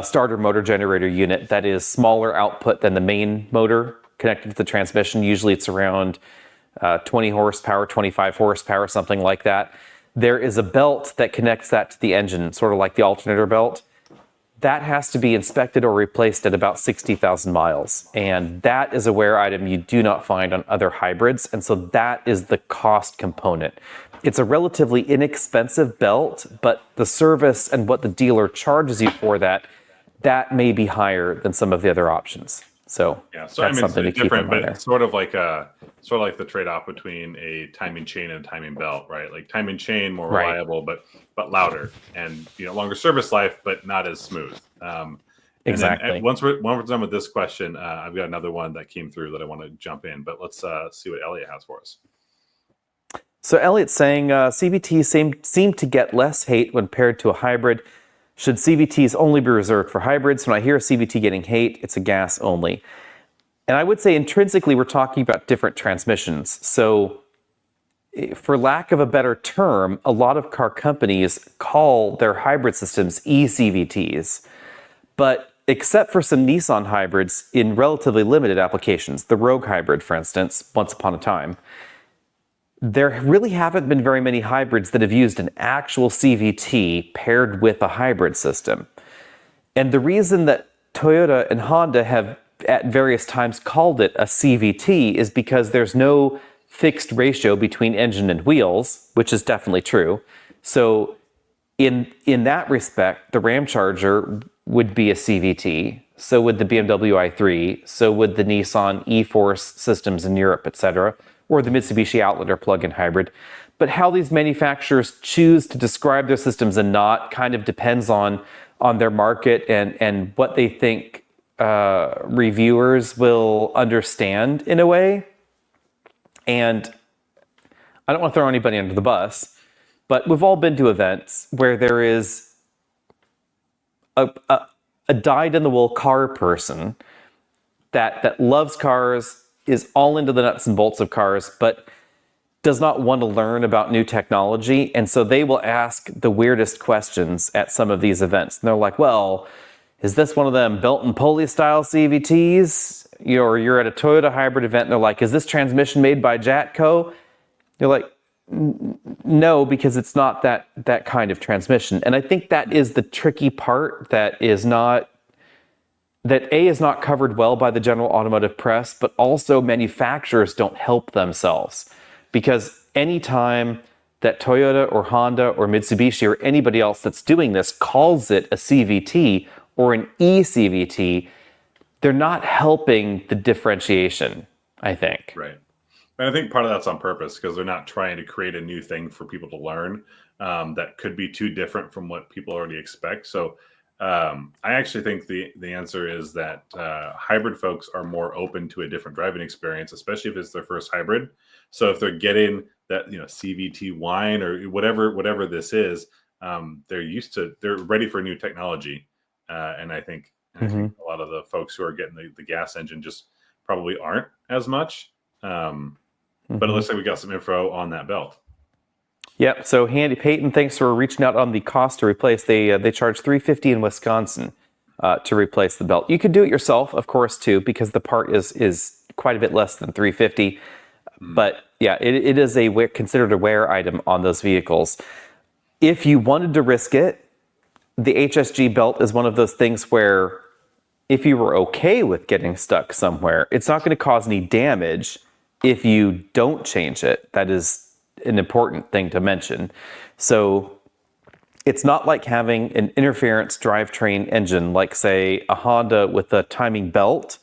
starter motor generator unit that is smaller output than the main motor connected to the transmission. Usually it's around 20 horsepower, 25 horsepower, something like that. There is a belt that connects that to the engine, sort of like the alternator belt. That has to be inspected or replaced at about 60,000 miles. And that is a wear item you do not find on other hybrids. And so that is the cost component. It's a relatively inexpensive belt, but the service and what the dealer charges you for that may be higher than some of the other options. So yeah, so that's something to keep in different, mind but there. it's sort of like the trade-off between a timing chain and a timing belt, right? Like timing chain more Right. reliable, but louder, and longer service life, but not as smooth. Exactly. And then once we're done with this question, I've got another one that came through that I want to jump in, but let's see what Elliot has for us. So Elliot's saying CVTs seem to get less hate when paired to a hybrid. Should CVTs only be reserved for hybrids? When I hear a CVT getting hate, it's a gas only. And I would say intrinsically we're talking about different transmissions. So for lack of a better term, a lot of car companies call their hybrid systems eCVTs. But except for some Nissan hybrids in relatively limited applications, the Rogue hybrid, for instance, once upon a time, there really haven't been very many hybrids that have used an actual CVT paired with a hybrid system. And the reason that Toyota and Honda have at various times called it a CVT is because there's no fixed ratio between engine and wheels, which is definitely true. So in that respect, the Ram Charger would be a CVT. So would the BMW i3. So would the Nissan e-Force systems in Europe, etc., or the Mitsubishi Outlander plug-in hybrid. But how these manufacturers choose to describe their systems and not kind of depends on their market and what they think reviewers will understand in a way. And I don't want to throw anybody under the bus, but we've all been to events where there is a dyed-in-the-wool car person that loves cars, is all into the nuts and bolts of cars, but does not want to learn about new technology. And so they will ask the weirdest questions at some of these events. And they're like, well, is this one of them belt and pulley style CVTs? Or you're at a Toyota hybrid event and they're like, is this transmission made by Jatco? You're like, no, because it's not that kind of transmission. And I think that is the tricky part that is not covered well by the general automotive press, but also manufacturers don't help themselves. Because anytime that Toyota or Honda or Mitsubishi or anybody else that's doing this calls it a CVT or an eCVT, they're not helping the differentiation, I think. Right. And I think part of that's on purpose because they're not trying to create a new thing for people to learn that could be too different from what people already expect. So I actually think the answer is that hybrid folks are more open to a different driving experience, especially if it's their first hybrid. So if they're getting that CVT wine or whatever this is. They're ready for new technology, and I think a lot of the folks who are getting the gas engine just probably aren't as much. But it looks like we got some info on that belt. Yep. So Handy Payton, thanks for reaching out on the cost to replace. They charge $350 in Wisconsin to replace the belt. You could do it yourself, of course, too, because the part is quite a bit less than $350. But yeah, it is considered a wear item on those vehicles. If you wanted to risk it, the HSG belt is one of those things where if you were okay with getting stuck somewhere, it's not going to cause any damage if you don't change it. That is an important thing to mention. So it's not like having an interference drivetrain engine, like say a Honda with a timing belt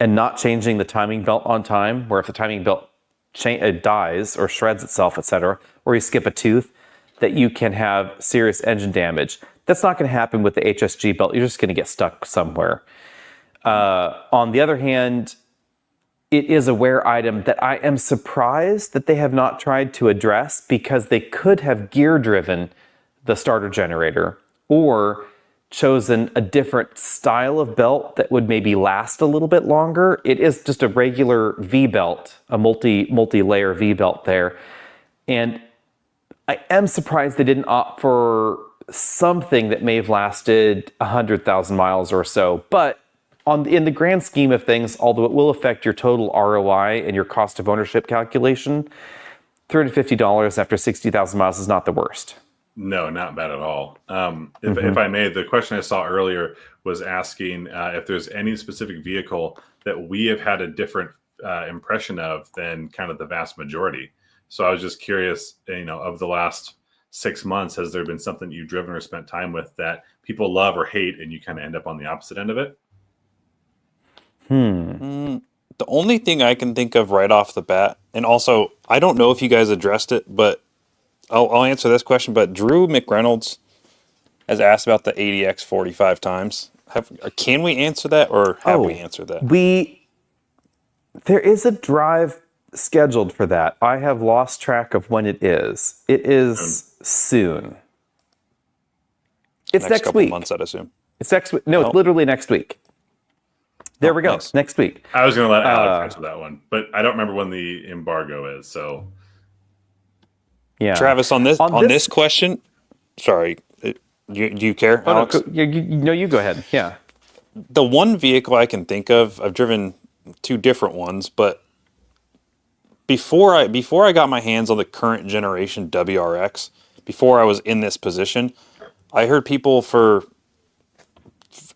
and not changing the timing belt on time, where if the timing belt dies or shreds itself, etc., or you skip a tooth, that you can have serious engine damage. That's not going to happen with the HSG belt. You're just going to get stuck somewhere. On the other hand, it is a wear item that I am surprised that they have not tried to address, because they could have gear driven the starter generator or chosen a different style of belt that would maybe last a little bit longer. It is just a regular V belt, a multi-layer V belt there. And I am surprised they didn't opt for something that may have lasted 100,000 miles or so. But in the grand scheme of things, although it will affect your total ROI and your cost of ownership calculation, $350 after 60,000 miles is not the worst. No, not bad at all. If I may, the question I saw earlier was asking if there's any specific vehicle that we have had a different impression of than kind of the vast majority. So I was just curious, of the last 6 months, has there been something you've driven or spent time with that people love or hate, and you kind of end up on the opposite end of it? The only thing I can think of right off the bat, and also I don't know if you guys addressed it, but I'll answer this question. But Drew McReynolds has asked about the ADX 45 times. Can we answer that, or have we answered that? There is a drive scheduled for that. I have lost track of when it is. It is soon. It's next couple week. Months, I'd assume. It's next week. No, it's literally next week. There we go. Nice. Next week. I was going to let Alex answer that one, but I don't remember when the embargo is. So, yeah, Travis, on this question, sorry, do you care, Alex? No, you go ahead. Yeah. The one vehicle I can think of, I've driven two different ones, but before I got my hands on the current generation WRX, before I was in this position, I heard people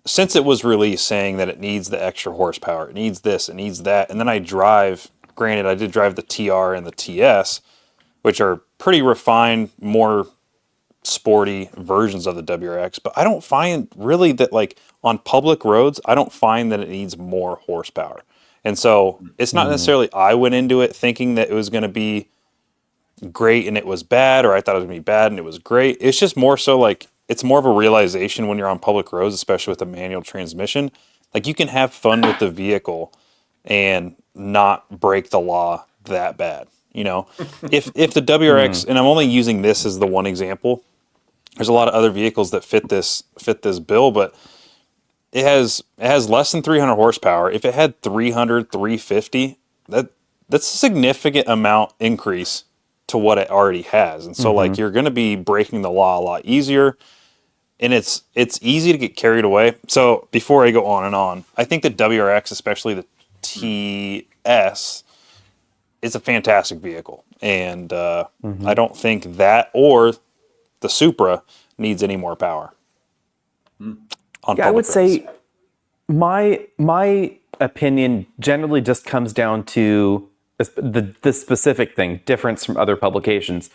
since it was released saying that it needs the extra horsepower, it needs this, it needs that. And then I did drive the TR and the TS, which are pretty refined, more sporty versions of the WRX. But I don't find really that, like, on public roads, I don't find that it needs more horsepower. And so it's not necessarily I went into it thinking that it was going to be great and it was bad, or I thought it was going to be bad and it was great. It's just more so like, it's more of a realization when you're on public roads, especially with a manual transmission. Like, you can have fun with the vehicle and not break the law that bad. If the WRX, and I'm only using this as the one example, there's a lot of other vehicles that fit this bill, but it has less than 300 horsepower. If it had 300, 350, that's a significant amount increase to what it already has. And so like, you're going to be breaking the law a lot easier. And it's easy to get carried away. So before I go on and on, I think the WRX, especially the TS, is a fantastic vehicle. And I don't think that or the Supra needs any more power. I would say my opinion generally just comes down to the specific thing, difference from other publications.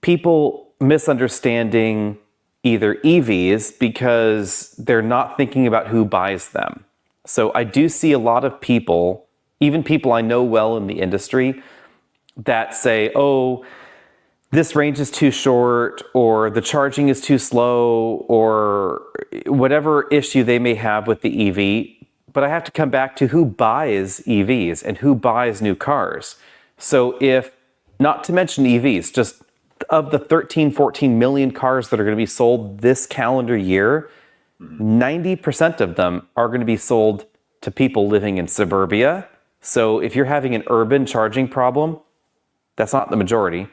People misunderstanding either EVs because they're not thinking about who buys them. So I do see a lot of people, even people I know well in the industry, that say, oh, this range is too short, or the charging is too slow, or whatever issue they may have with the EV. But I have to come back to who buys EVs and who buys new cars. So if not to mention EVs, just of the 13, 14 million cars that are going to be sold this calendar year, 90% of them are going to be sold to people living in suburbia. So if you're having an urban charging problem, that's not the majority.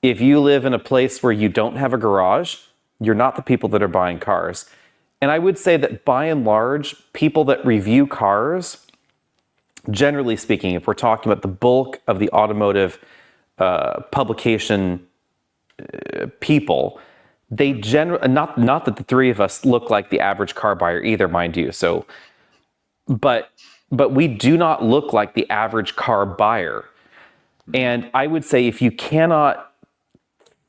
If you live in a place where you don't have a garage, you're not the people that are buying cars. And I would say that by and large, people that review cars, generally speaking, if we're talking about the bulk of the automotive publication people, they generally, not that the three of us look like the average car buyer either, mind you. So, but we do not look like the average car buyer. And I would say if you cannot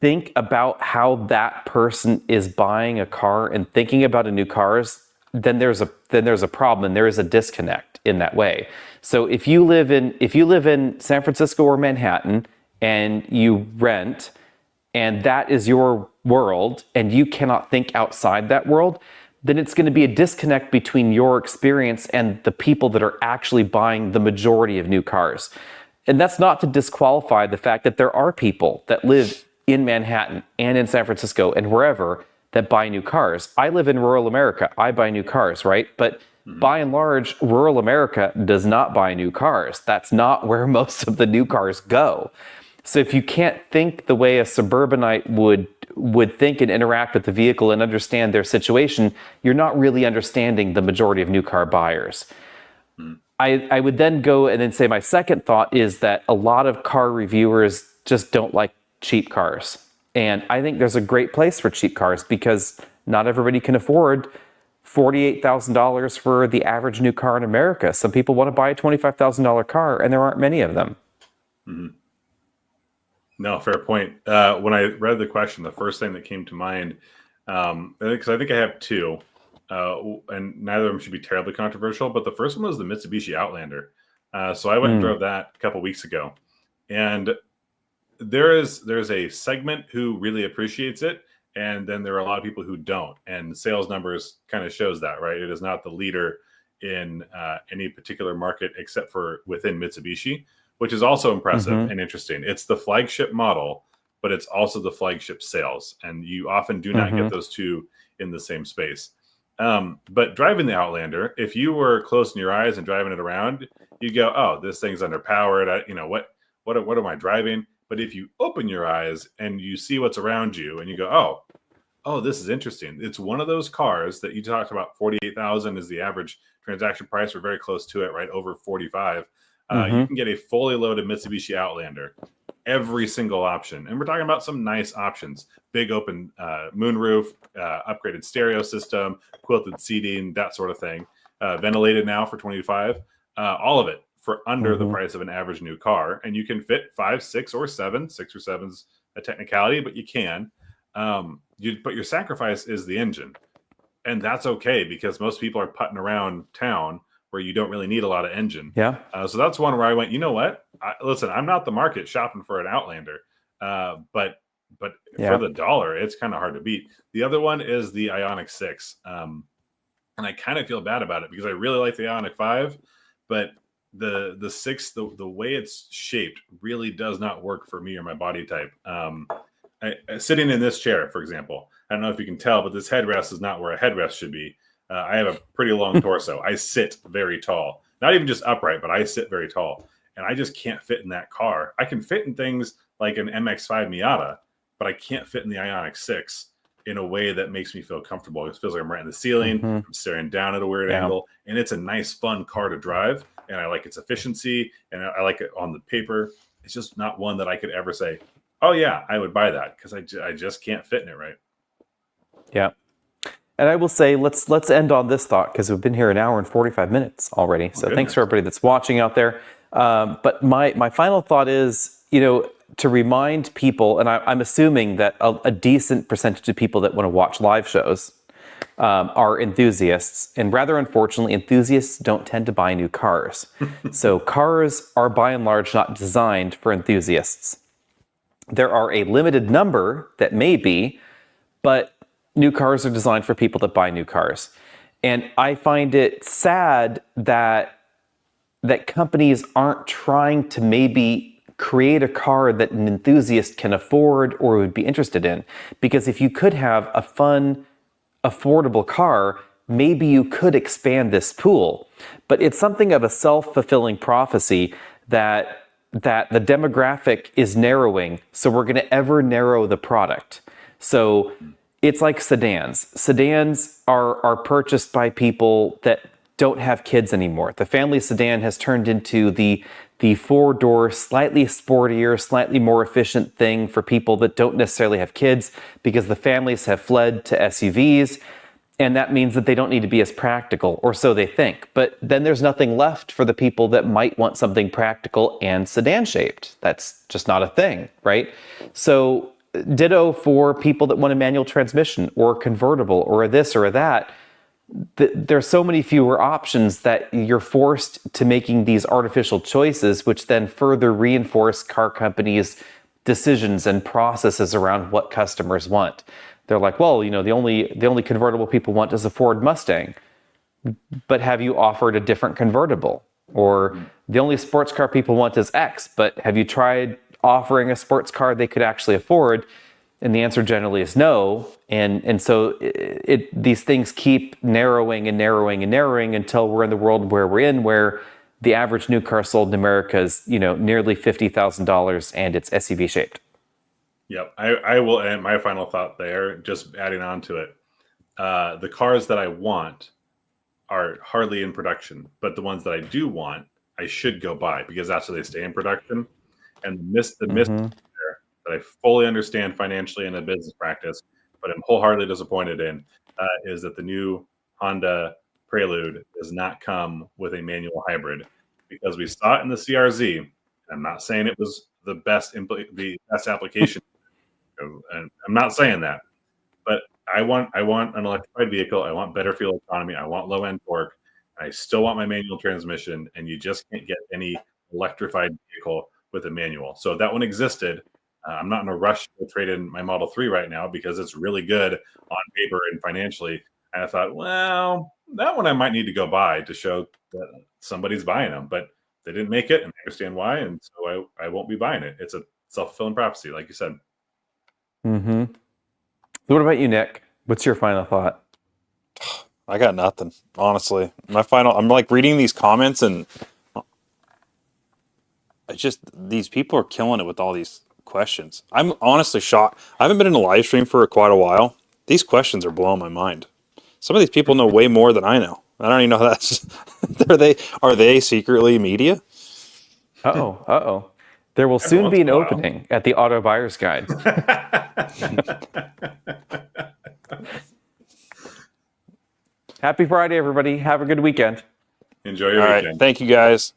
think about how that person is buying a car and thinking about a new cars, then there's a problem, and there is a disconnect in that way. So if you live in San Francisco or Manhattan and you rent, and that is your world, and you cannot think outside that world, then it's going to be a disconnect between your experience and the people that are actually buying the majority of new cars. And that's not to disqualify the fact that there are people that live in Manhattan and in San Francisco and wherever that buy new cars. I live in rural America. I buy new cars, right? But by and large, rural America does not buy new cars. That's not where most of the new cars go. So if you can't think the way a suburbanite would think and interact with the vehicle and understand their situation, you're not really understanding the majority of new car buyers. I would then go and then say my second thought is that a lot of car reviewers just don't like cheap cars. And I think there's a great place for cheap cars because not everybody can afford $48,000 for the average new car in America. Some people want to buy a $25,000 car, and there aren't many of them. Mm-hmm. No, fair point. When I read the question, the first thing that came to mind, because I think I have two, and neither of them should be terribly controversial, but the first one was the Mitsubishi Outlander. So I went and drove that a couple weeks ago, and there's a segment who really appreciates it, and then there are a lot of people who don't, and the sales numbers kind of shows that, right? It is not the leader in any particular market except for within Mitsubishi, which is also impressive and interesting. It's the flagship model, but it's also the flagship sales, and you often do not get those two in the same space. But driving the Outlander, if you were closing your eyes and driving it around, you go, "Oh, this thing's underpowered. What am I driving?" But if you open your eyes and you see what's around you, and you go, "Oh, this is interesting." It's one of those cars that you talked about. 48,000 is the average transaction price. We're very close to it, right? Over 45. You can get a fully loaded Mitsubishi Outlander, every single option. And we're talking about some nice options: big open moonroof, upgraded stereo system, quilted seating, that sort of thing. Ventilated now for 25. All of it for under the price of an average new car. And you can fit 5, 6, or 7. 6 or 7's a technicality, but you can. But your sacrifice is the engine. And that's okay, because most people are putting around town where you don't really need a lot of engine. Yeah. So that's one where I went, you know what? Listen, I'm not the market shopping for an Outlander, but for the dollar, it's kind of hard to beat. The other one is the Ioniq 6. And I kind of feel bad about it because I really like the Ioniq 5, but the 6, the way it's shaped really does not work for me or my body type. Sitting in this chair, for example, I don't know if you can tell, but this headrest is not where a headrest should be. I have a pretty long torso. I sit very tall, not even just upright, but I sit very tall, and I just can't fit in that car. I can fit in things like an MX-5 Miata, but I can't fit in the Ioniq 6 in a way that makes me feel comfortable. It feels like I'm right in the ceiling. I'm staring down at a weird angle, and it's a nice, fun car to drive, and I like its efficiency, and I like it on the paper. It's just not one that I could ever say, "Oh yeah, I would buy that," because I just can't fit in it right. Yeah. And I will say, let's end on this thought, because we've been here an hour and 45 minutes already. So thanks for everybody that's watching out there. But my final thought is, to remind people, and I'm assuming that a decent percentage of people that want to watch live shows are enthusiasts. And rather unfortunately, enthusiasts don't tend to buy new cars. So cars are by and large not designed for enthusiasts. There are a limited number that may be, but new cars are designed for people that buy new cars. And I find it sad that companies aren't trying to maybe create a car that an enthusiast can afford or would be interested in. Because if you could have a fun, affordable car, maybe you could expand this pool. But it's something of a self-fulfilling prophecy that the demographic is narrowing, so we're going to ever narrow the product. So it's like sedans. Sedans are purchased by people that don't have kids anymore. The family sedan has turned into the four-door, slightly sportier, slightly more efficient thing for people that don't necessarily have kids, because the families have fled to SUVs, and that means that they don't need to be as practical, or so they think. But then there's nothing left for the people that might want something practical and sedan-shaped. That's just not a thing, right? So ditto for people that want a manual transmission or a convertible or a this or a that. There's so many fewer options that you're forced to making these artificial choices, which then further reinforce car companies' decisions and processes around what customers want. They're like, well, the only convertible people want is a Ford Mustang, but have you offered a different convertible? Or the only sports car people want is X, but have you tried offering a sports car they could actually afford? And the answer generally is no. And so these things keep narrowing and narrowing and narrowing until we're in the world where we're in, where the average new car sold in America is, nearly $50,000 and it's SUV shaped. Yep. I will end my final thought there, just adding on to it. The cars that I want are hardly in production, but the ones that I do want, I should go buy, because that's where they stay in production. And the miss there that I fully understand financially in a business practice, but I'm wholeheartedly disappointed in, is that the new Honda Prelude does not come with a manual hybrid, because we saw it in the CRZ. I'm not saying it was the best application. And I'm not saying that, but I want an electrified vehicle. I want better fuel economy. I want low end torque. I still want my manual transmission, and you just can't get any electrified vehicle with a manual. So if that one existed, I'm not in a rush to trade in my Model 3 right now, because it's really good on paper and financially. And I thought, well, that one I might need to go buy to show that somebody's buying them, but they didn't make it, and I understand why, and so I won't be buying it. It's a self-fulfilling prophecy, like you said. Mm-hmm. So what about you, Nick? What's your final thought? I got nothing, honestly. I'm like reading these comments, and it's just, these people are killing it with all these questions. I'm honestly shocked. I haven't been in a live stream for quite a while. These questions are blowing my mind. Some of these people know way more than I know. I don't even know that's are they secretly media? Uh-oh. There will soon be an opening at the Auto Buyer's Guide. Happy Friday, everybody. Have a good weekend. Enjoy your weekend. All right. Thank you, guys.